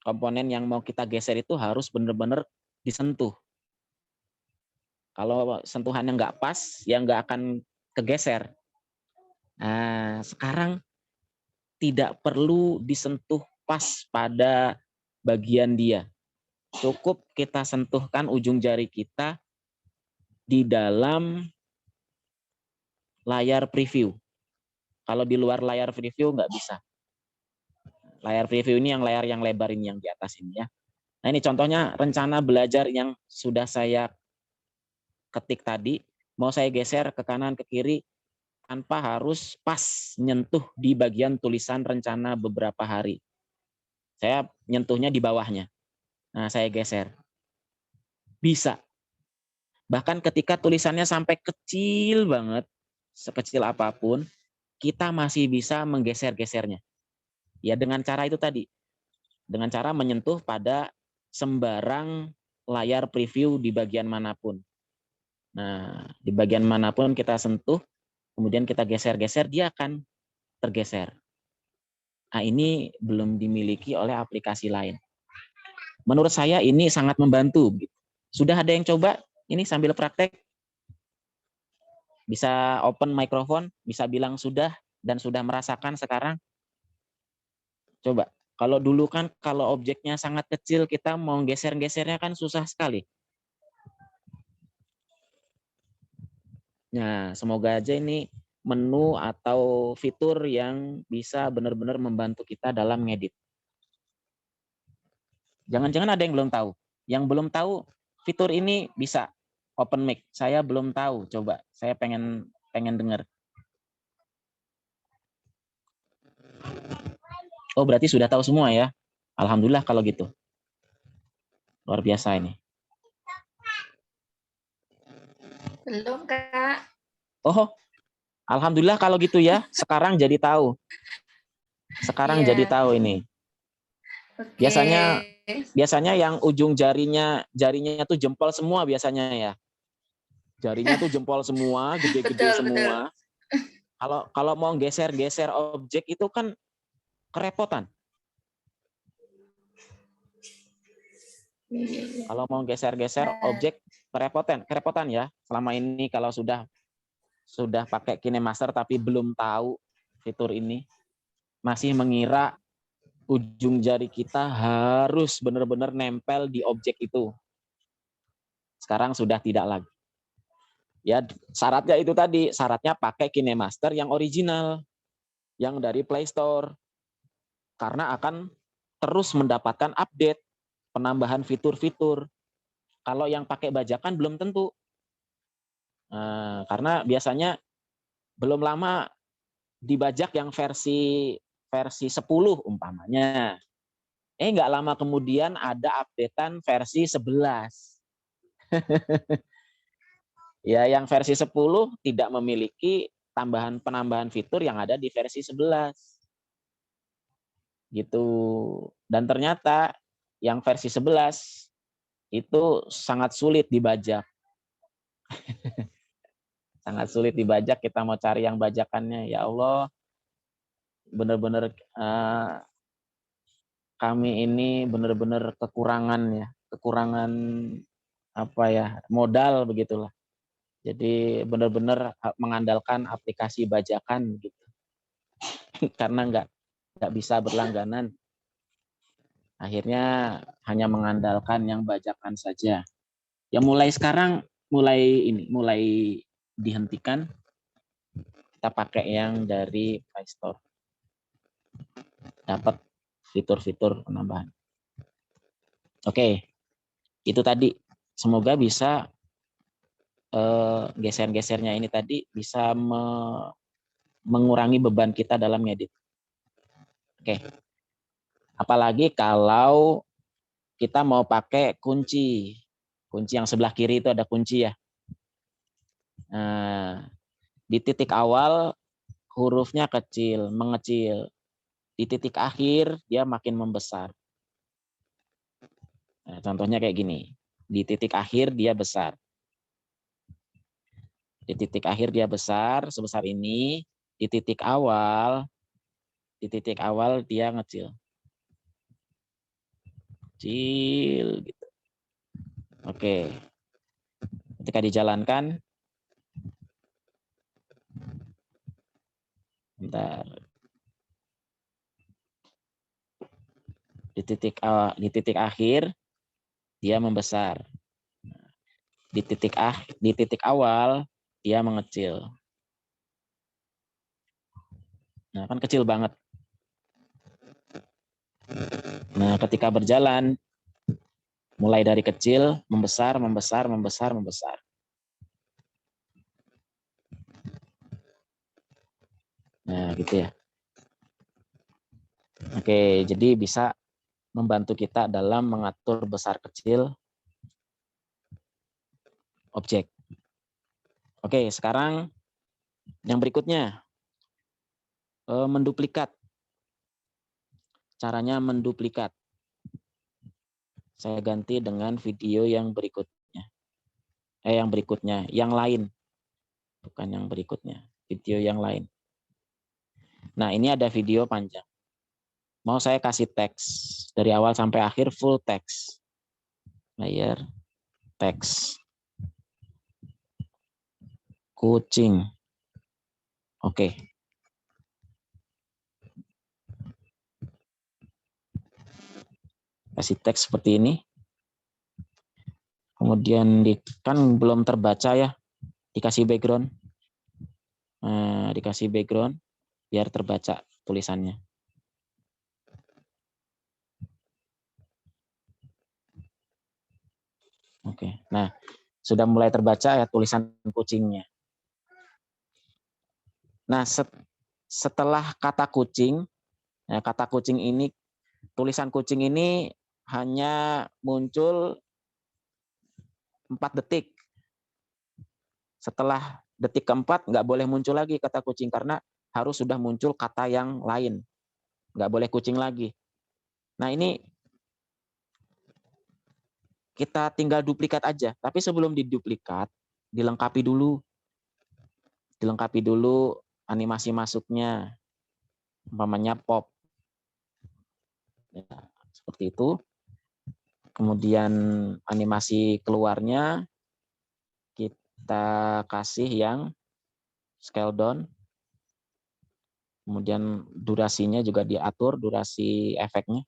S1: Komponen yang mau kita geser itu harus benar-benar disentuh. Kalau sentuhannya nggak pas, ya nggak akan kegeser. Nah, sekarang tidak perlu disentuh pas pada bagian dia. Cukup kita sentuhkan ujung jari kita di dalam layar preview. Kalau di luar layar preview nggak bisa. Layar preview ini yang layar yang lebar ini yang di atas ini ya. Nah, ini contohnya rencana belajar yang sudah saya ketik tadi. Mau saya geser ke kanan, ke kiri, tanpa harus pas nyentuh di bagian tulisan rencana beberapa hari. Saya nyentuhnya di bawahnya. Nah, saya geser. Bisa. Bahkan ketika tulisannya sampai kecil banget, sekecil apapun, kita masih bisa menggeser-gesernya. Ya dengan cara itu tadi. Dengan cara menyentuh pada sembarang layar preview di bagian manapun. Nah, di bagian manapun kita sentuh, kemudian kita geser-geser, dia akan tergeser. Nah, ini belum dimiliki oleh aplikasi lain. Menurut saya ini sangat membantu. Sudah ada yang coba? Ini sambil praktek. Bisa open microphone, bisa bilang sudah dan sudah merasakan sekarang. Coba. Kalau dulu kan kalau objeknya sangat kecil, kita mau geser-gesernya kan susah sekali. Nah, semoga aja ini menu atau fitur yang bisa benar-benar membantu kita dalam ngedit. Jangan-jangan ada yang belum tahu. Yang belum tahu fitur ini bisa open mic. Saya belum tahu. Coba, saya pengen dengar. Oh, berarti sudah tahu semua ya. Alhamdulillah kalau gitu. Luar biasa ini.
S2: Belum, Kak.
S1: Oh, alhamdulillah kalau gitu ya. Sekarang jadi tahu. Sekarang jadi tahu ini.
S2: Oke.
S1: Biasanya yang ujung jarinya tuh jempol semua biasanya ya. Jarinya tuh jempol semua, gede-gede semua. Kalau mau geser-geser objek itu kan kerepotan. Kalau mau geser-geser objek kerepotan ya. Selama ini kalau sudah pakai KineMaster tapi belum tahu fitur ini, masih mengira ujung jari kita harus benar-benar nempel di objek itu. Sekarang sudah tidak lagi. Ya, syaratnya itu tadi, syaratnya pakai KineMaster yang original, yang dari Play Store. Karena akan terus mendapatkan update, penambahan fitur-fitur. Kalau yang pakai bajakan belum tentu. Nah, karena biasanya belum lama dibajak yang versi 10 umpamanya. Nggak lama kemudian ada updatean versi 11. Ya, yang versi 10 tidak memiliki penambahan fitur yang ada di versi 11. Gitu. Dan ternyata yang versi 11 itu sangat sulit dibajak. Sangat sulit dibajak, kita mau cari yang bajakannya. Ya Allah, benar-benar kami ini benar-benar kekurangan apa ya, modal begitulah. Jadi benar-benar mengandalkan aplikasi bajakan gitu. Karena nggak bisa berlangganan. Akhirnya hanya mengandalkan yang bajakan saja. Ya mulai sekarang mulai dihentikan. Kita pakai yang dari Play Store. Dapat fitur-fitur penambahan. Oke. Itu tadi. Semoga bisa geser-gesernya ini tadi bisa mengurangi beban kita dalam ngedit. Oke. Apalagi kalau kita mau pakai kunci. Kunci yang sebelah kiri itu ada kunci ya. Nah, di titik awal hurufnya kecil, mengecil. Di titik akhir dia makin membesar. Nah, contohnya kayak gini. Di titik akhir dia besar. Di titik akhir dia besar sebesar ini. Di titik awal dia ngecil. Kecil gitu. Oke. Ketika dijalankan, bentar. Di titik akhir dia membesar. Di titik awal dia mengecil. Nah, kan kecil banget. Nah, ketika berjalan mulai dari kecil membesar. Nah, gitu ya. Oke, jadi bisa membantu kita dalam mengatur besar kecil objek. Oke, sekarang yang berikutnya, menduplikat. Caranya menduplikat. Saya ganti dengan video yang berikutnya. Yang berikutnya, yang lain. Bukan yang berikutnya, video yang lain. Nah, ini ada video panjang. Mau saya kasih teks dari awal sampai akhir full teks. Layer teks. Kucing. Oke. Kasih teks seperti ini. Kemudian kan belum terbaca ya. Dikasih background. Nah, dikasih background biar terbaca tulisannya. Oke. Nah, sudah mulai terbaca ya tulisan kucingnya. Nah, setelah kata kucing, ya, kata kucing ini, tulisan kucing ini hanya muncul 4 detik. Setelah detik keempat nggak boleh muncul lagi kata kucing karena harus sudah muncul kata yang lain. Nggak boleh kucing lagi. Nah, ini kita tinggal duplikat aja. Tapi sebelum diduplikat, dilengkapi dulu. Dilengkapi dulu animasi masuknya. Umpamanya pop. Ya, seperti itu. Kemudian animasi keluarnya kita kasih yang scale down. Kemudian durasinya juga diatur, durasi efeknya.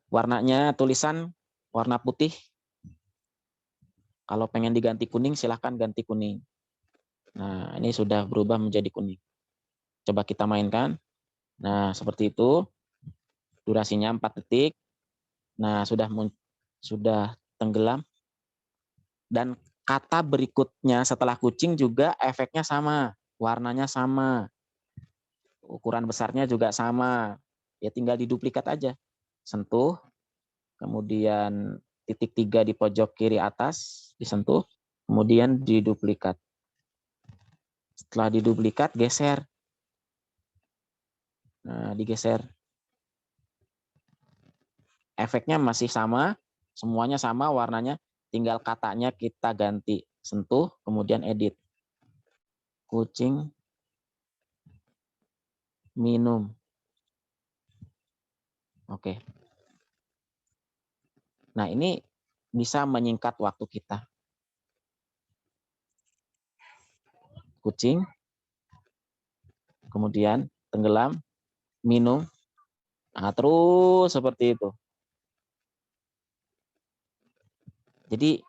S1: Warnanya tulisan warna putih. Kalau pengen diganti kuning, silahkan ganti kuning. Nah, ini sudah berubah menjadi kuning. Coba kita mainkan. Nah, seperti itu. Durasinya 4 detik. Nah, sudah tenggelam. Dan kata berikutnya setelah kucing juga efeknya sama. Warnanya sama. Ukuran besarnya juga sama. Ya tinggal diduplikat aja. Sentuh. Kemudian titik 3 di pojok kiri atas. Disentuh. Kemudian diduplikat. Setelah diduplikat, geser. Nah, digeser. Efeknya masih sama, semuanya sama warnanya, tinggal katanya kita ganti. Sentuh, kemudian edit. Kucing minum. Oke. Nah, ini bisa menyingkat waktu kita. Kucing, kemudian tenggelam, minum. Nah, terus seperti itu. Jadi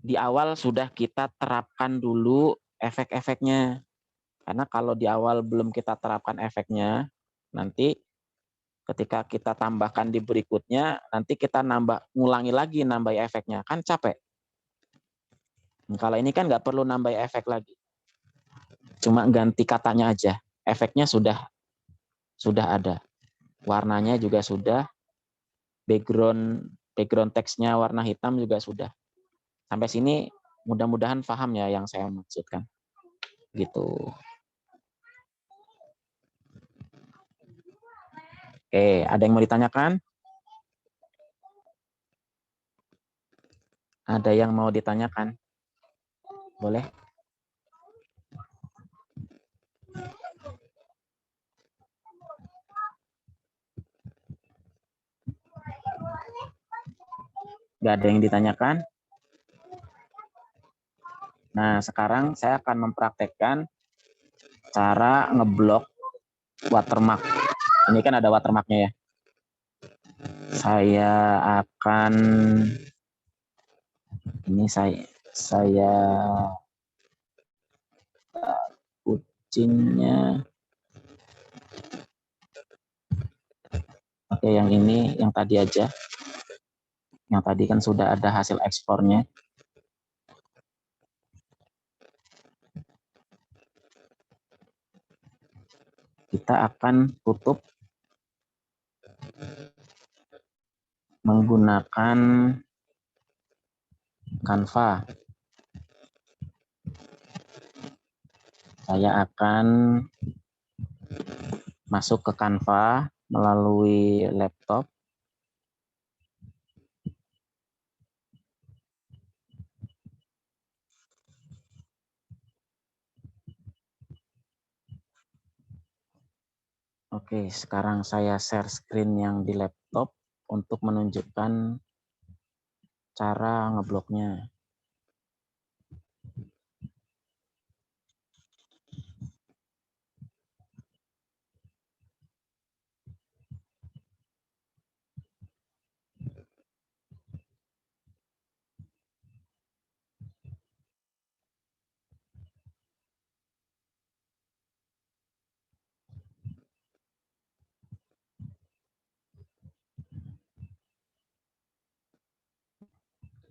S1: di awal sudah kita terapkan dulu efek-efeknya. Karena kalau di awal belum kita terapkan efeknya, nanti ketika kita tambahkan di berikutnya, nanti kita ngulangi lagi nambah efeknya. Kan capek. Kalau ini kan nggak perlu nambah efek lagi. Cuma ganti katanya aja. Efeknya sudah ada. Warnanya juga sudah. Background teksnya warna hitam juga sudah. Sampai sini mudah-mudahan paham ya yang saya maksudkan. Gitu. Oke, ada yang mau ditanyakan? Ada yang mau ditanyakan? Boleh? Gak ada yang ditanyakan? Nah, sekarang saya akan mempraktekkan cara ngeblok watermark. Ini kan ada watermarknya ya. Saya akan saya kucingnya. Oke, yang ini yang tadi aja. Yang tadi kan sudah ada hasil ekspornya. kita akan tutup menggunakan Canva. Saya akan masuk ke Canva melalui laptop. Oke, sekarang saya share screen yang di laptop untuk menunjukkan cara ngebloknya.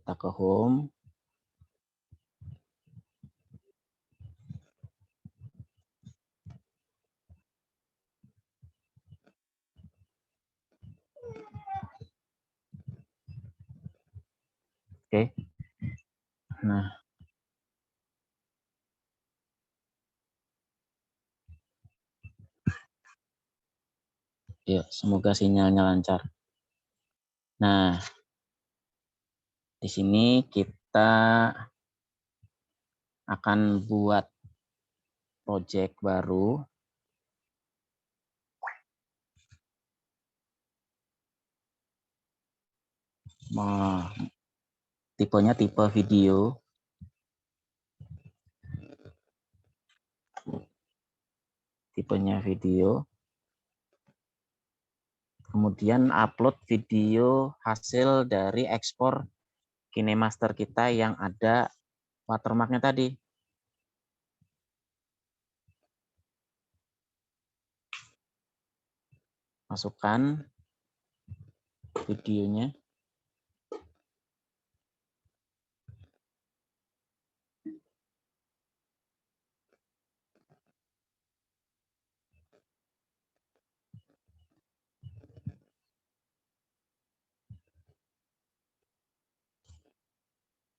S1: Kita ke home. Oke. Nah, yuk, semoga sinyalnya lancar. Nah, di sini kita akan buat project baru. Tipenya tipe video. Tipenya video. Kemudian upload video hasil dari ekspor KineMaster kita yang ada watermarknya tadi. Masukkan videonya.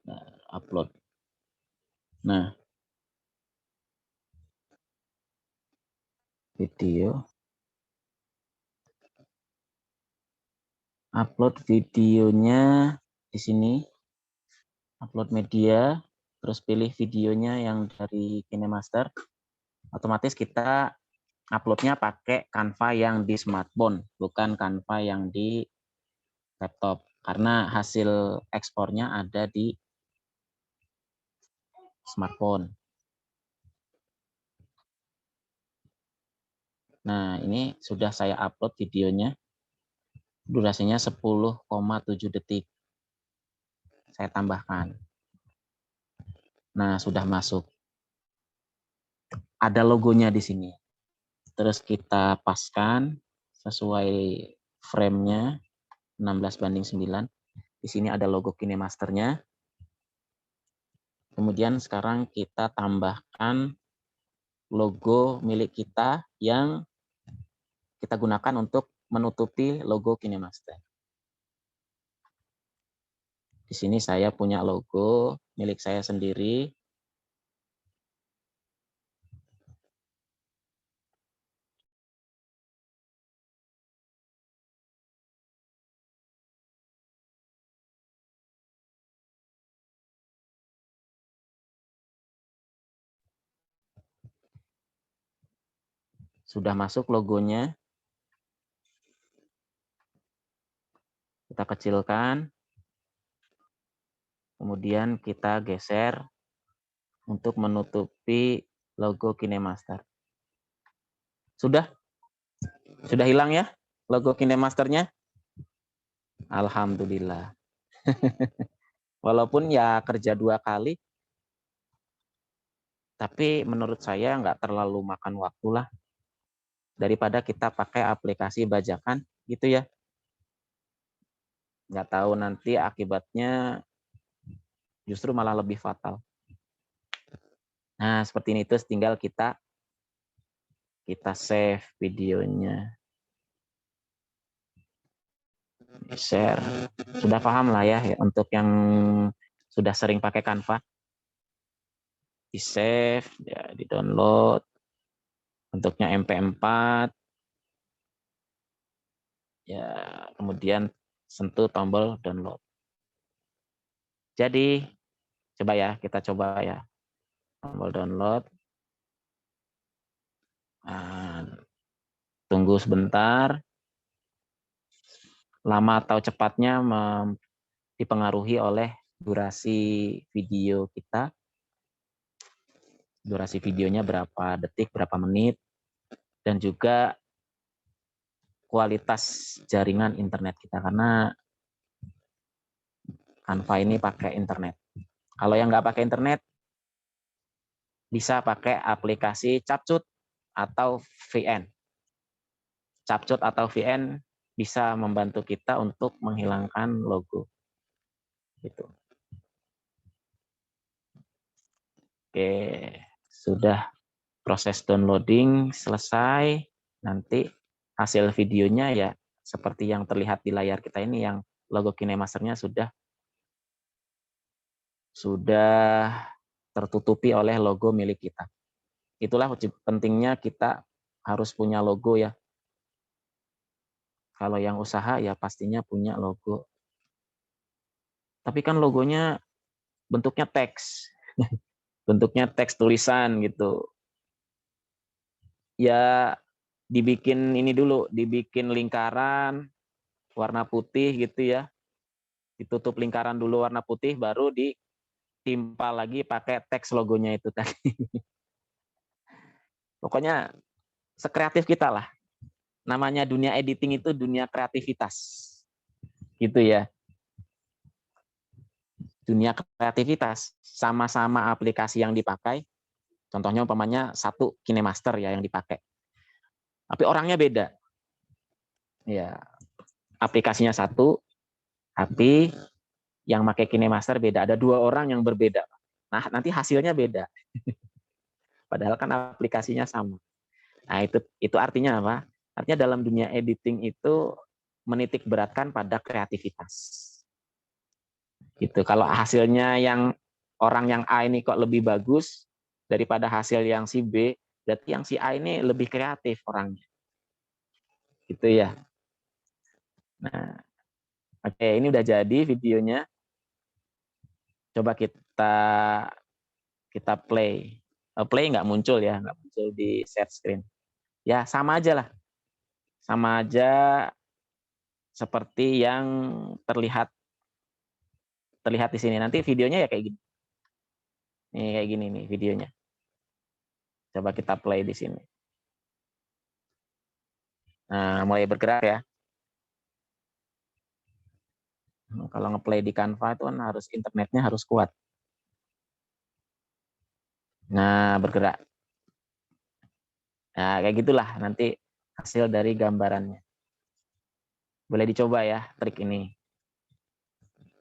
S1: Nah, upload. Nah, video. Upload videonya di sini. Upload media, terus pilih videonya yang dari KineMaster. Otomatis kita uploadnya pakai Canva yang di smartphone, bukan Canva yang di laptop. Karena hasil ekspornya ada di smartphone. Nah, ini sudah saya upload videonya. Durasinya 10,7 detik. Saya tambahkan. Nah, sudah masuk. Ada logonya di sini. Terus kita paskan sesuai frame-nya 16:9. Di sini ada logo KineMaster-nya. Kemudian sekarang kita tambahkan logo milik kita yang kita gunakan untuk menutupi logo KineMaster. Di sini saya punya logo milik saya sendiri. Sudah masuk logonya. Kita kecilkan. Kemudian kita geser untuk menutupi logo KineMaster. Sudah? Sudah hilang ya logo KineMaster-nya? Alhamdulillah. Walaupun ya kerja 2 kali, tapi menurut saya nggak terlalu makan waktu lah. Daripada kita pakai aplikasi bajakan gitu ya. Nggak tahu nanti akibatnya justru malah lebih fatal. Nah, seperti ini, terus tinggal kita Kita save videonya. Share. Sudah paham lah ya untuk yang sudah sering pakai Canva. Di save, ya, di download. Bentuknya MP4. Ya, kemudian sentuh tombol download. Jadi, coba ya, kita coba ya. Tombol download. Nah, tunggu sebentar. Lama atau cepatnya dipengaruhi oleh durasi video kita. Durasi videonya berapa detik, berapa menit, dan juga kualitas jaringan internet kita, karena Canva ini pakai internet. Kalau yang nggak pakai internet, bisa pakai aplikasi Capcut atau VN. Capcut atau VN bisa membantu kita untuk menghilangkan logo. Gitu. Oke, sudah proses downloading selesai. Nanti hasil videonya ya seperti yang terlihat di layar kita ini, yang logo KineMaster-nya sudah tertutupi oleh logo milik kita. Itulah pentingnya kita harus punya logo ya. Kalau yang usaha ya pastinya punya logo. Tapi kan logonya bentuknya teks. Bentuknya teks tulisan gitu. Ya dibikin ini dulu, dibikin lingkaran warna putih gitu ya. Ditutup lingkaran dulu warna putih, baru ditimpa lagi pakai teks logonya itu tadi. Pokoknya sekreatif kita lah. Namanya dunia editing itu dunia kreativitas. Gitu ya. Dunia kreativitas, sama-sama aplikasi yang dipakai. Contohnya umpamanya satu KineMaster ya yang dipakai. Tapi orangnya beda. Ya, aplikasinya satu, tapi yang pakai KineMaster beda. Ada 2 orang yang berbeda. Nah, nanti hasilnya beda. Padahal kan aplikasinya sama. Nah, itu artinya apa? Artinya dalam dunia editing itu menitik beratkan pada kreativitas. Gitu. Kalau hasilnya yang orang yang A ini kok lebih bagus daripada hasil yang si B, berarti yang si A ini lebih kreatif orangnya. Gitu ya. Nah, oke, ini udah jadi videonya. Coba kita play. Play nggak muncul ya, nggak muncul di share screen. Ya sama aja lah, sama aja seperti yang terlihat di sini. Nanti videonya ya kayak gini. Nih kayak gini nih videonya. Coba kita play di sini. Nah, mulai bergerak ya. Kalau ngeplay di Canva itu kan harus internetnya harus kuat. Nah, bergerak. Nah, kayak gitulah nanti hasil dari gambarannya. Boleh dicoba ya trik ini.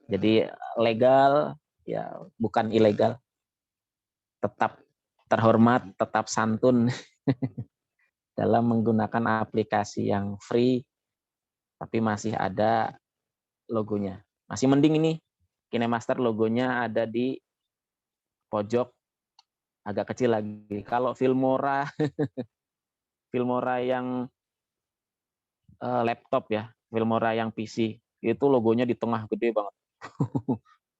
S1: Jadi legal, ya bukan ilegal. Tetap terhormat, tetap santun dalam menggunakan aplikasi yang free, tapi masih ada logonya. Masih mending ini, KineMaster logonya ada di pojok agak kecil lagi. Kalau Filmora, Filmora yang laptop ya, Filmora yang PC, itu logonya di tengah gede banget.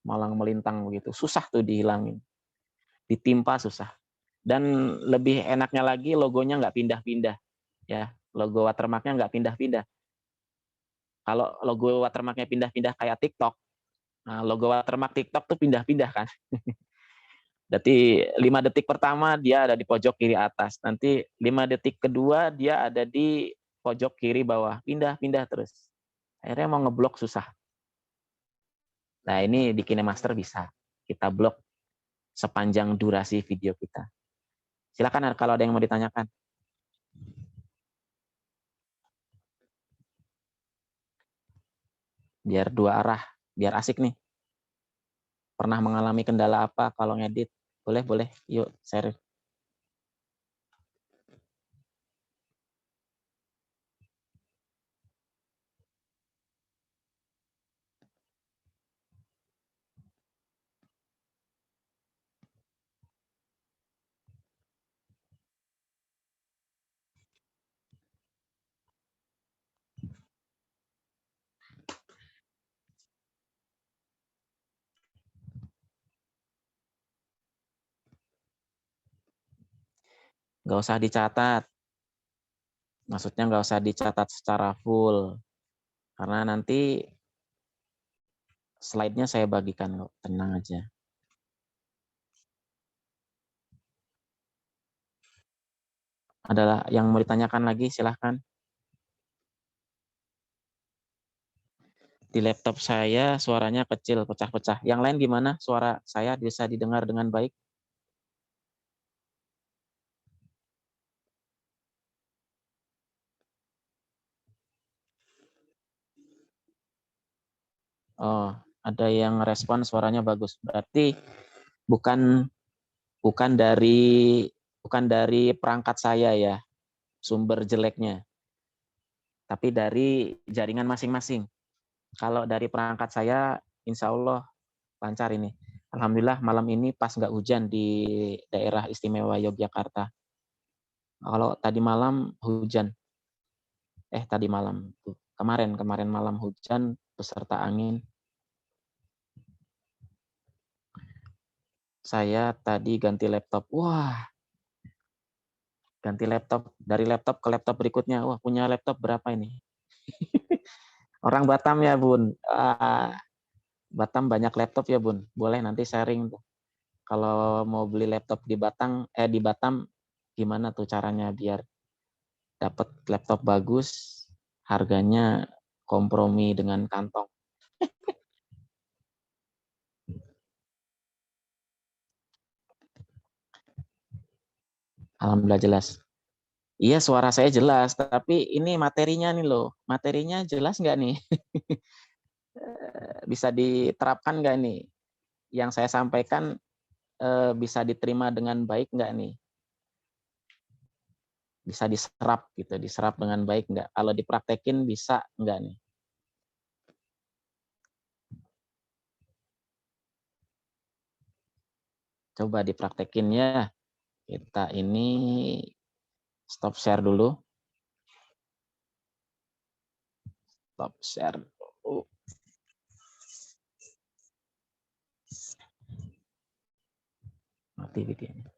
S1: Malang melintang begitu. Susah tuh dihilangin. Ditimpa susah. Dan lebih enaknya lagi logonya nggak pindah-pindah. Ya, logo watermarknya nggak pindah-pindah. Kalau logo watermarknya pindah-pindah kayak TikTok, nah logo watermark TikTok tuh pindah-pindah kan. Berarti 5 detik pertama dia ada di pojok kiri atas. Nanti 5 detik kedua dia ada di pojok kiri bawah. Pindah-pindah terus. Akhirnya mau ngeblok susah. Nah ini di KineMaster bisa. Kita blok sepanjang durasi video kita. Silakan kalau ada yang mau ditanyakan. Biar 2 arah. Biar asik nih. Pernah mengalami kendala apa kalau ngedit? Boleh. Yuk, share. nggak usah dicatat. Maksudnya nggak usah dicatat secara full. Karena nanti slide-nya saya bagikan kok, tenang aja. Adalah yang mau ditanyakan lagi, silahkan. Di laptop saya suaranya kecil, pecah-pecah. Yang lain gimana? Suara saya bisa didengar dengan baik? Oh, ada yang respon suaranya bagus. Berarti bukan bukan dari perangkat saya ya, sumber jeleknya, tapi dari jaringan masing-masing. Kalau dari perangkat saya, insya Allah lancar ini. Alhamdulillah malam ini pas nggak hujan di daerah istimewa Yogyakarta. Kalau tadi malam hujan, tadi malam, kemarin malam hujan beserta angin. Saya tadi ganti laptop. Wah, ganti laptop. Dari laptop ke laptop berikutnya. Wah, punya laptop berapa ini? Orang Batam ya, Bun. Batam banyak laptop ya, Bun. Boleh nanti sharing tuh. Kalau mau beli laptop di Batam, gimana tuh caranya biar dapat laptop bagus, harganya kompromi dengan kantong. Alhamdulillah jelas. Iya, suara saya jelas, tapi ini materinya nih loh. Materinya jelas nggak nih? Bisa diterapkan nggak nih? Yang saya sampaikan bisa diterima dengan baik nggak nih? Bisa diserap gitu, diserap dengan baik nggak? Kalau dipraktekin bisa nggak nih? Coba dipraktekin ya. Kita ini stop share dulu. Stop share dulu. Mati videonya.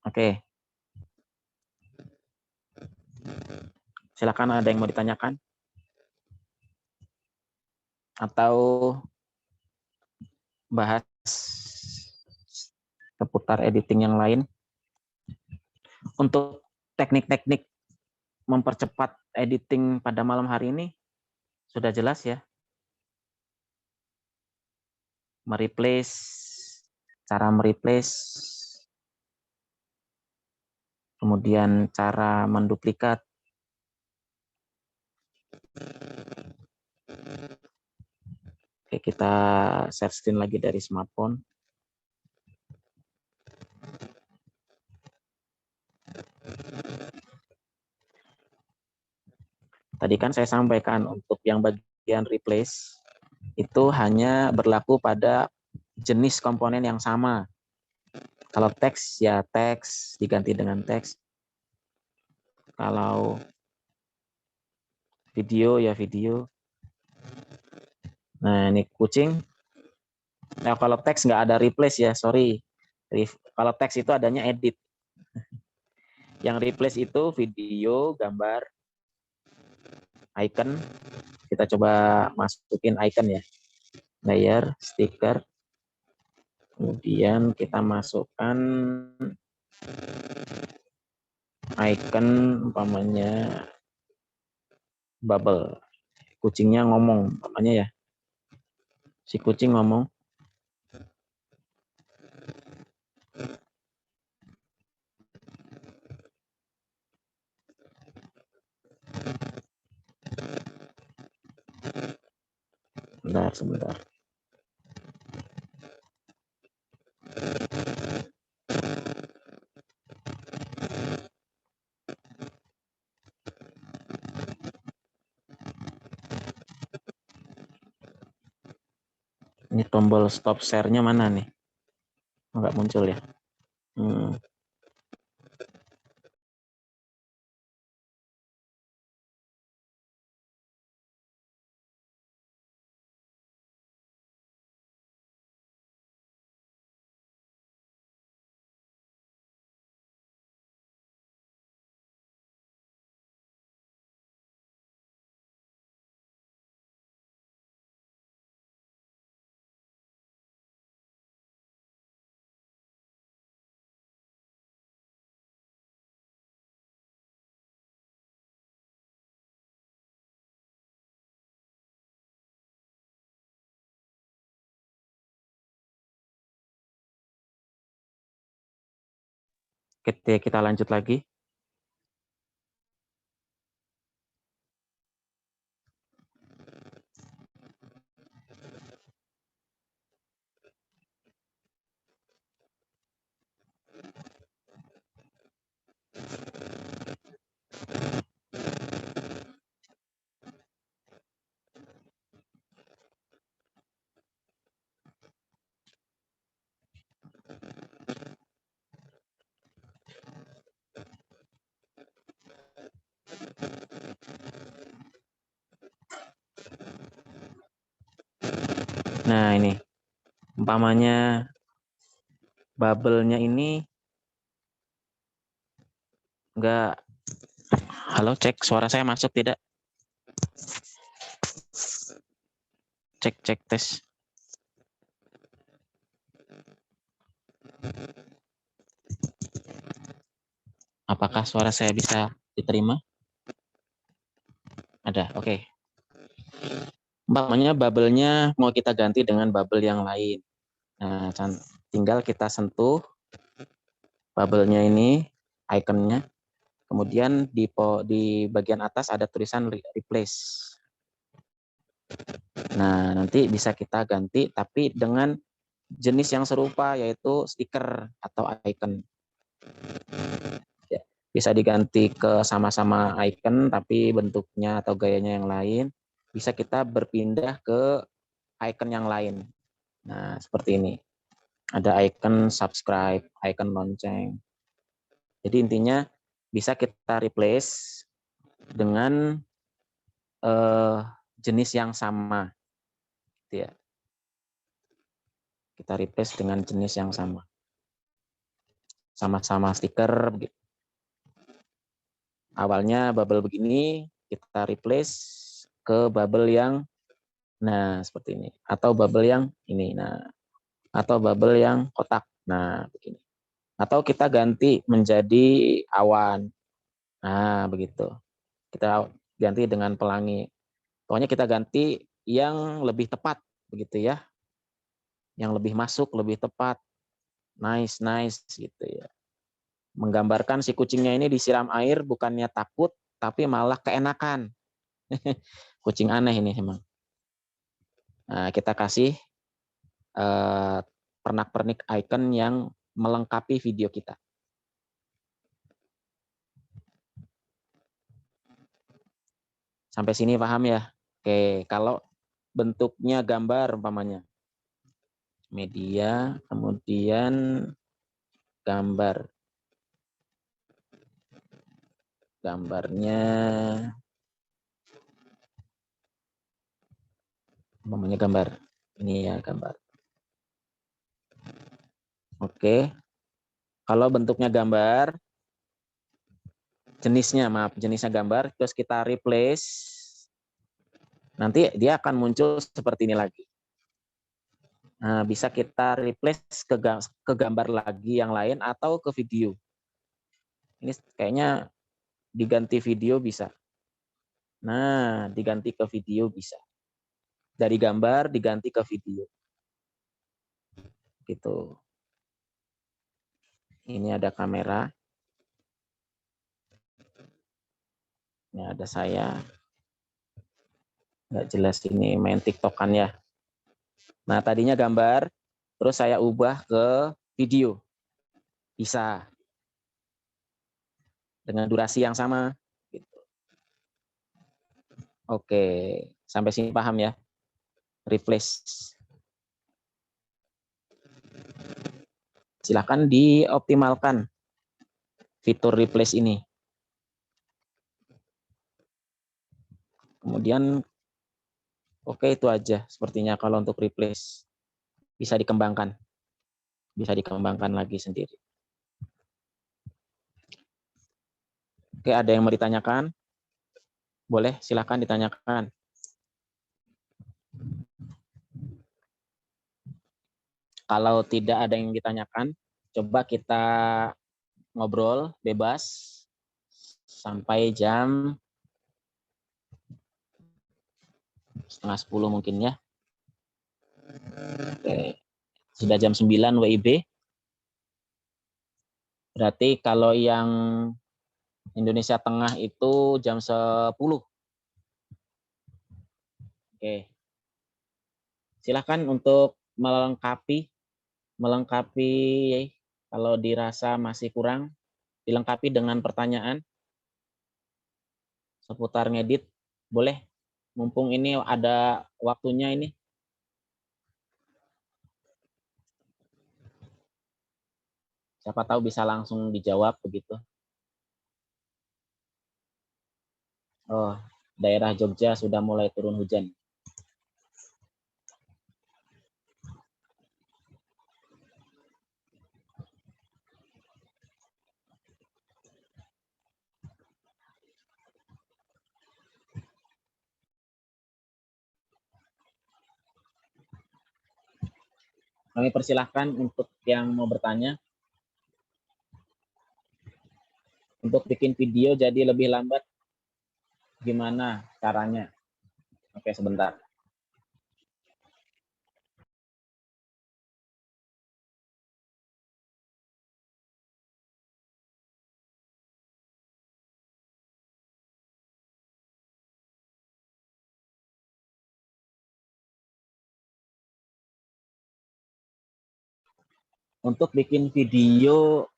S1: Oke. Silakan, ada yang mau ditanyakan? Atau bahas seputar editing yang lain? Untuk teknik-teknik mempercepat editing pada malam hari ini sudah jelas ya. Cara mereplace, kemudian cara menduplikat. Oke, kita share screen lagi dari smartphone. Tadi kan saya sampaikan untuk yang bagian replace itu hanya berlaku pada jenis komponen yang sama. Kalau teks ya teks diganti dengan teks. Kalau video ya video. Nah, ini kucing. Nah, kalau teks nggak ada replace ya, sorry. Kalau teks itu adanya edit. Yang replace itu video, gambar, icon. Kita coba masukin icon ya. Layer, stiker. Kemudian kita masukkan icon umpamanya bubble. Kucingnya ngomong umpamanya ya. Si kucing ngomong. Sebentar. Ini tombol stop share-nya mana nih? Nggak muncul ya. Kita lanjut lagi. Nah, ini umpamanya bubble-nya ini enggak. Halo, cek suara saya masuk tidak? Cek tes. Apakah suara saya bisa diterima? Ada, oke. Umpamanya bubble-nya mau kita ganti dengan bubble yang lain. Nah, tinggal kita sentuh bubble-nya ini, ikonnya. Kemudian di bagian atas ada tulisan replace. Nah, nanti bisa kita ganti tapi dengan jenis yang serupa, yaitu stiker atau icon. Ya, bisa diganti ke sama-sama icon tapi bentuknya atau gayanya yang lain. Bisa kita berpindah ke icon yang lain. Nah, seperti ini. Ada icon subscribe, icon lonceng. Jadi intinya bisa kita replace dengan jenis yang sama. Gitu ya. Kita replace dengan jenis yang sama. Sama-sama stiker. Begitu. Awalnya bubble begini, kita replace ke bubble yang, nah seperti ini. Atau bubble yang ini. Nah, atau bubble yang kotak. Nah, begini. Atau kita ganti menjadi awan. Nah, begitu. Kita ganti dengan pelangi. Pokoknya kita ganti yang lebih tepat, begitu ya. Yang lebih masuk, lebih tepat. Nice gitu ya. Menggambarkan si kucingnya ini disiram air bukannya takut, tapi malah keenakan. Kucing aneh ini emang. Nah, kita kasih pernak-pernik icon yang melengkapi video kita. Sampai sini paham ya? Oke, kalau bentuknya gambar umpamanya. Media, kemudian gambar. Gambarnya umpamanya gambar. Ini ya gambar. Oke. Kalau bentuknya gambar, jenisnya gambar, terus kita replace, nanti dia akan muncul seperti ini lagi. Nah, bisa kita replace ke gambar lagi yang lain atau ke video. Ini kayaknya diganti video bisa. Nah, diganti ke video bisa. Dari gambar diganti ke video. Gitu. Ini ada kamera. Ini ada saya. Nggak jelas ini main TikTok-an ya. Nah, tadinya gambar, terus saya ubah ke video. Bisa. Dengan durasi yang sama. Gitu. Oke, sampai sini paham ya? Replace. Silakan dioptimalkan fitur replace ini. Kemudian, oke itu aja sepertinya kalau untuk replace. Bisa dikembangkan. Bisa dikembangkan lagi sendiri. Oke, ada yang mau ditanyakan? Boleh, silakan ditanyakan. Kalau tidak ada yang ditanyakan, coba kita ngobrol bebas sampai jam 9:30 mungkin ya. Oke. Sudah jam 9 WIB. Berarti kalau yang Indonesia Tengah itu jam 10. Oke. Silakan untuk melengkapi kalau dirasa masih kurang, dilengkapi dengan pertanyaan seputar ngedit. Boleh, mumpung ini ada waktunya ini. Siapa tahu bisa langsung dijawab begitu. Oh, daerah Jogja sudah mulai turun hujan. Kami persilahkan untuk yang mau bertanya. Untuk bikin video jadi lebih lambat, gimana caranya? Oke, sebentar. Untuk bikin video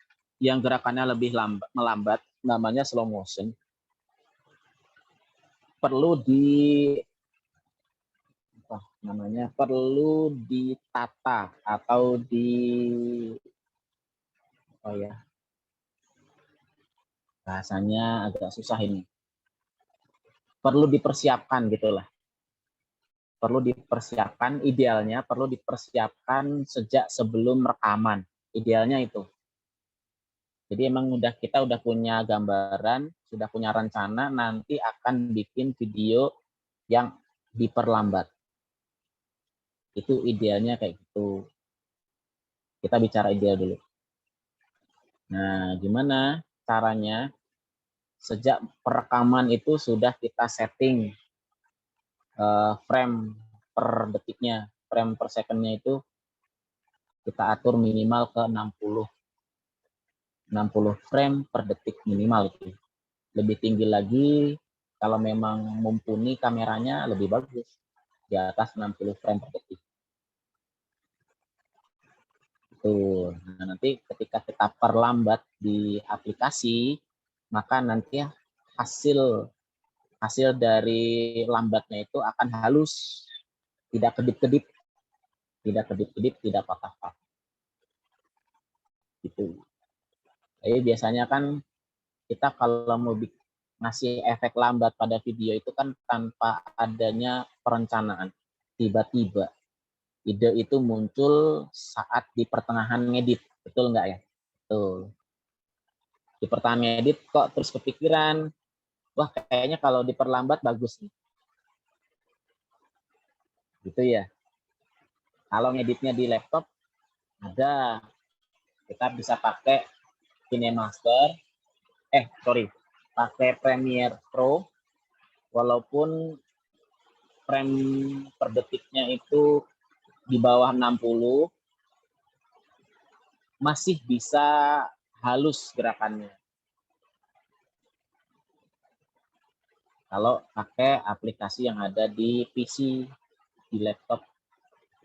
S1: yang gerakannya lebih melambat, namanya slow motion, perlu ditata atau bahasanya agak susah ini. Perlu dipersiapkan gitulah. Perlu dipersiapkan, idealnya perlu dipersiapkan sejak sebelum rekaman. Idealnya itu. Jadi emang kita udah punya gambaran, sudah punya rencana nanti akan bikin video yang diperlambat. Itu idealnya kayak gitu. Kita bicara ideal dulu. Nah, gimana caranya? Sejak perekaman itu sudah kita setting frame per detiknya, frame per secondnya itu kita atur minimal ke 60 frame per detik minimal itu. Lebih tinggi lagi kalau memang mumpuni kameranya lebih bagus di atas 60 frame per detik. Tuh. Nah, nanti ketika kita perlambat di aplikasi, maka nanti hasil dari lambatnya itu akan halus, tidak kedip-kedip, tidak patah-patah. Gitu. Jadi biasanya kan kita kalau mau ngasih efek lambat pada video itu kan tanpa adanya perencanaan. Tiba-tiba ide itu muncul saat di pertengahan ngedit, betul nggak ya? Betul. Di pertengahan ngedit kok terus kepikiran, wah kayaknya kalau diperlambat bagus nih. Gitu ya. Kalau ngeditnya di laptop, ada. Kita bisa pakai KineMaster, pakai Premiere Pro, walaupun frame per detiknya itu di bawah 60, masih bisa halus gerakannya. Kalau pakai aplikasi yang ada di PC, di laptop,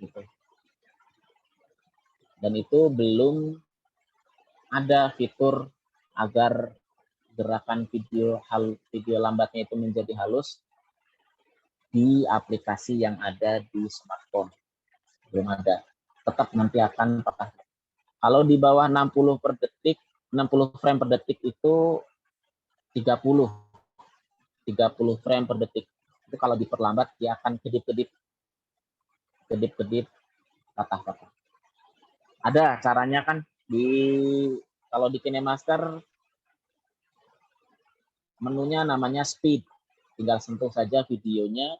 S1: gitu. Dan itu belum ada fitur agar gerakan video lambatnya itu menjadi halus di aplikasi yang ada di smartphone. Belum ada. Tetap nanti akan patah. Kalau di bawah 60 frame per detik itu 30 frame per detik. Itu kalau diperlambat dia akan kedip-kedip, patah-patah. Ada caranya kan kalau di KineMaster menunya namanya speed. Tinggal sentuh saja videonya,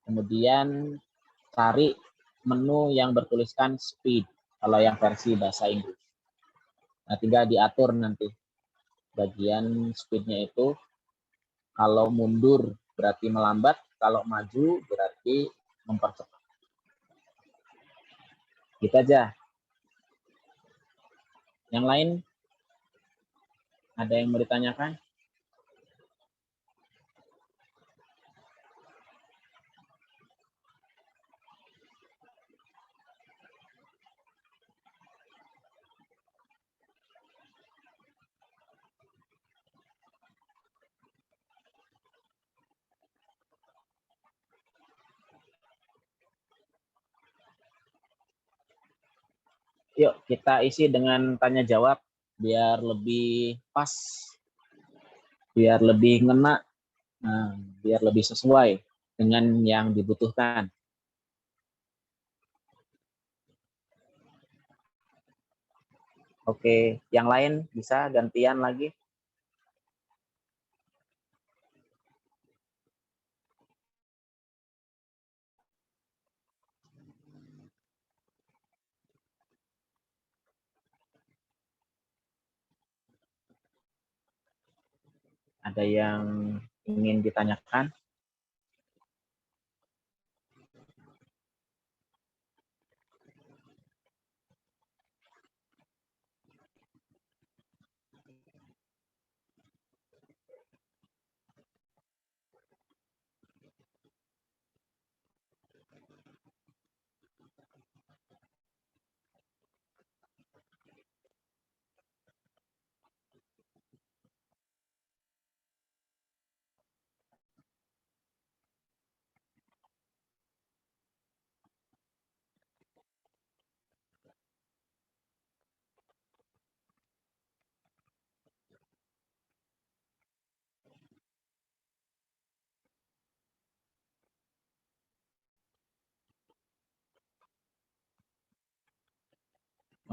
S1: kemudian cari menu yang bertuliskan speed kalau yang versi bahasa Inggris. Nah, tinggal diatur nanti bagian speednya itu. Kalau mundur berarti melambat, kalau maju berarti mempercepat. Gitu aja. Yang lain Ada yang mau ditanyakan? Yuk kita isi dengan tanya jawab biar lebih pas, biar lebih ngena, biar lebih sesuai dengan yang dibutuhkan. Oke, yang lain bisa gantian lagi. Ada yang ingin ditanyakan?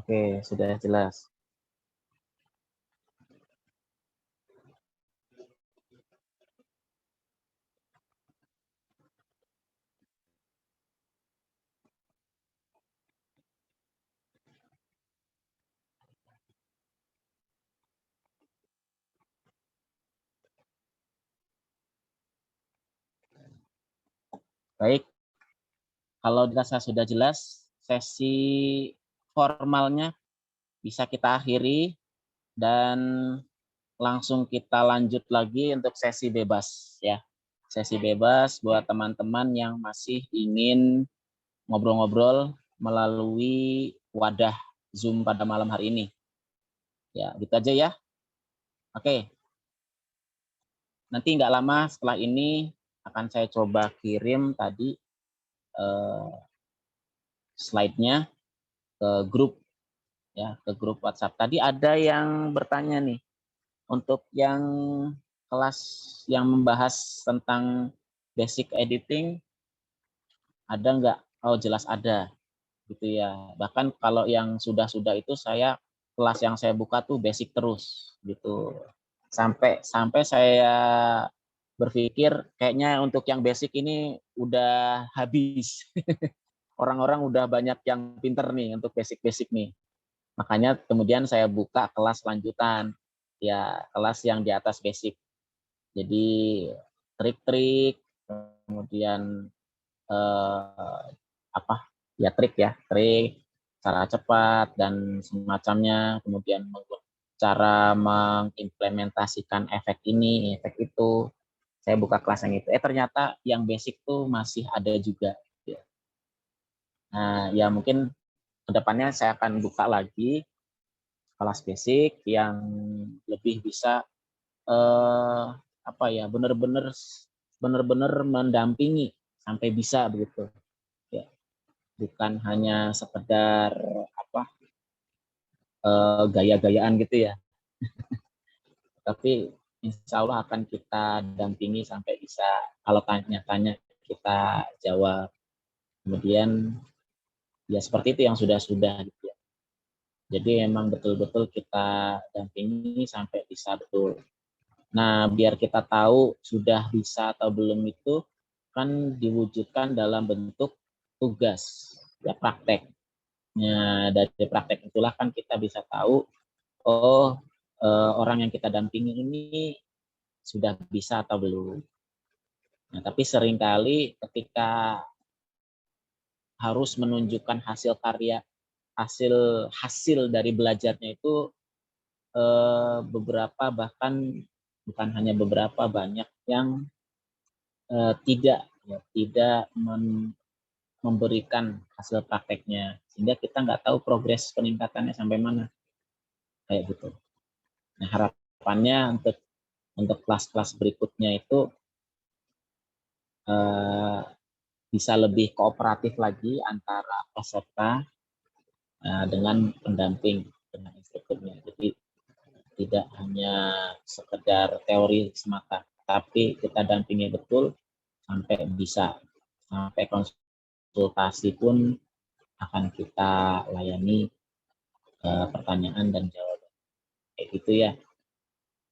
S1: Oke, sudah jelas. Baik, kalau dirasa sudah jelas, sesi formalnya bisa kita akhiri dan langsung kita lanjut lagi untuk sesi bebas ya. Sesi bebas buat teman-teman yang masih ingin ngobrol-ngobrol melalui wadah Zoom pada malam hari ini. Ya, gitu aja ya. Oke. Nanti nggak lama setelah ini akan saya coba kirim tadi slide-nya ke grup ya, ke grup WhatsApp. Tadi ada yang bertanya nih, untuk yang kelas yang membahas tentang basic editing ada nggak? Oh, jelas ada gitu ya. Bahkan kalau yang sudah-sudah itu saya kelas yang saya buka tuh basic terus gitu. Sampai saya berpikir kayaknya untuk yang basic ini udah habis. Orang-orang udah banyak yang pinter nih untuk basic-basic nih. Makanya kemudian saya buka kelas lanjutan, ya kelas yang di atas basic. Jadi trik-trik, kemudian apa ya trik, cara cepat dan semacamnya, kemudian cara mengimplementasikan efek ini, efek itu. Saya buka kelas yang itu. Ternyata yang basic tuh masih ada juga. Nah, ya mungkin kedepannya saya akan buka lagi kelas basic yang lebih bisa benar-benar mendampingi sampai bisa begitu ya, bukan hanya sekedar gaya-gayaan gitu ya, tapi insya Allah akan kita dampingi sampai bisa, kalau tanya-tanya kita jawab, kemudian ya seperti itu yang sudah-sudah gitu ya. Jadi emang betul-betul kita dampingi sampai bisa betul. Nah, biar kita tahu sudah bisa atau belum itu kan diwujudkan dalam bentuk tugas, ya praktek. Nah, dari praktek itulah kan kita bisa tahu, oh orang yang kita dampingi ini sudah bisa atau belum. Nah, tapi seringkali ketika harus menunjukkan hasil karya, hasil dari belajarnya itu beberapa, bahkan bukan hanya beberapa, banyak yang tidak memberikan hasil prakteknya, sehingga kita nggak tahu progres peningkatannya sampai mana, kayak gitu. Nah, harapannya untuk kelas-kelas berikutnya itu bisa lebih kooperatif lagi antara peserta dengan pendamping, dengan instrukturnya. Jadi tidak hanya sekedar teori semata, tapi kita dampingi betul sampai bisa, sampai konsultasi pun akan kita layani pertanyaan dan jawaban. Kayak gitu ya.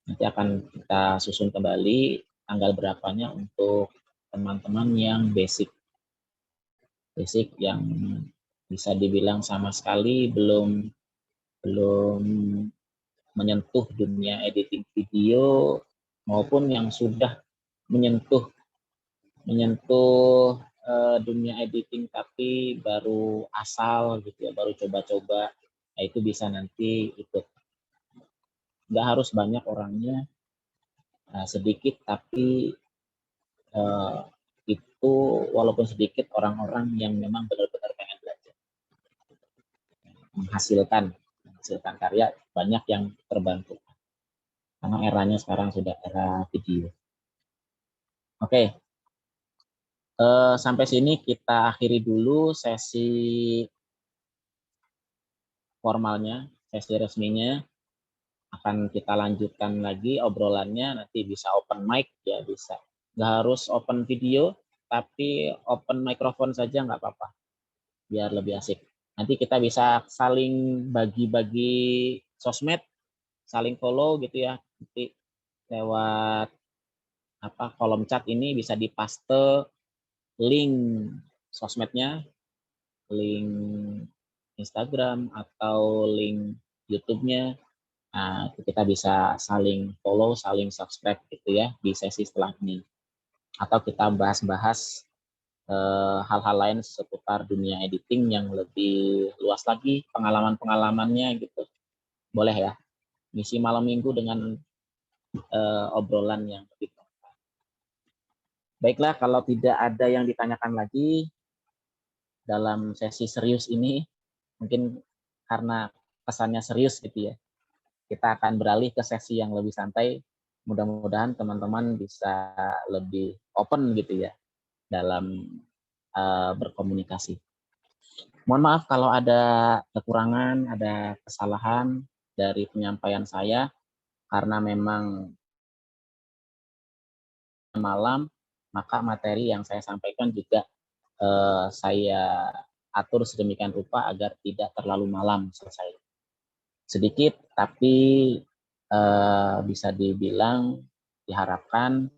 S1: Nanti akan kita susun kembali tanggal berapanya untuk teman-teman yang basic yang bisa dibilang sama sekali belum menyentuh dunia editing video, maupun yang sudah menyentuh dunia editing tapi baru asal gitu ya, baru coba-coba. Nah, itu bisa nanti ikut. Nggak harus banyak orangnya, sedikit tapi itu walaupun sedikit orang-orang yang memang benar-benar pengen belajar, menghasilkan karya, banyak yang terbantu karena eranya sekarang sudah era video. Oke, sampai sini kita akhiri dulu sesi formalnya, sesi resminya. Akan kita lanjutkan lagi obrolannya, nanti bisa open mic ya, bisa. Nggak harus open video, tapi open microphone saja nggak apa-apa, biar lebih asik. Nanti kita bisa saling bagi-bagi sosmed, saling follow gitu ya. Nanti lewat kolom chat ini bisa dipaste link sosmednya, link Instagram atau link YouTube-nya. Nah, kita bisa saling follow, saling subscribe gitu ya di sesi setelah ini. Atau kita bahas-bahas hal-hal lain seputar dunia editing yang lebih luas lagi, pengalaman-pengalamannya gitu. Boleh ya, ngisi malam minggu dengan obrolan yang lebih lengkap. Baiklah, kalau tidak ada yang ditanyakan lagi dalam sesi serius ini, mungkin karena kesannya serius gitu ya, kita akan beralih ke sesi yang lebih santai. Mudah-mudahan teman-teman bisa lebih open gitu ya dalam berkomunikasi. Mohon maaf kalau ada kekurangan, ada kesalahan dari penyampaian saya, karena memang malam, maka materi yang saya sampaikan juga saya atur sedemikian rupa agar tidak terlalu malam selesai. Sedikit tapi bisa dibilang diharapkan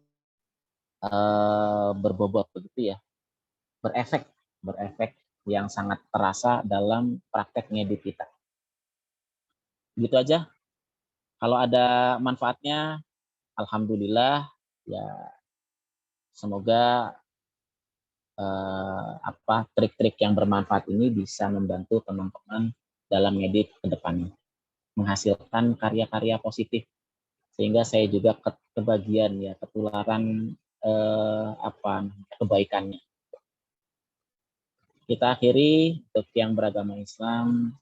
S1: berbobot begitu ya, berefek yang sangat terasa dalam praktek ngedit kita. Gitu aja. Kalau ada manfaatnya, alhamdulillah ya. Semoga trik-trik yang bermanfaat ini bisa membantu teman-teman dalam ngedit ke depannya, menghasilkan karya-karya positif, sehingga saya juga kebagian ya, ketularan kebaikannya. Kita akhiri, untuk yang beragama Islam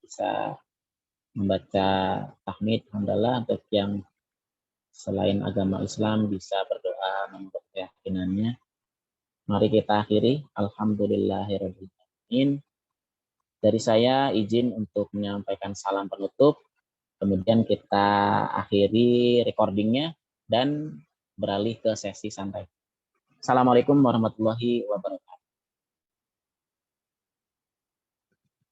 S1: bisa membaca tahmid, hamdalah. Untuk yang selain agama Islam bisa berdoa menurut keyakinannya. Mari kita akhiri. Alhamdulillahirabbil alamin. Dari saya izin untuk menyampaikan salam penutup. Kemudian kita akhiri recordingnya dan beralih ke sesi santai. Assalamualaikum warahmatullahi wabarakatuh.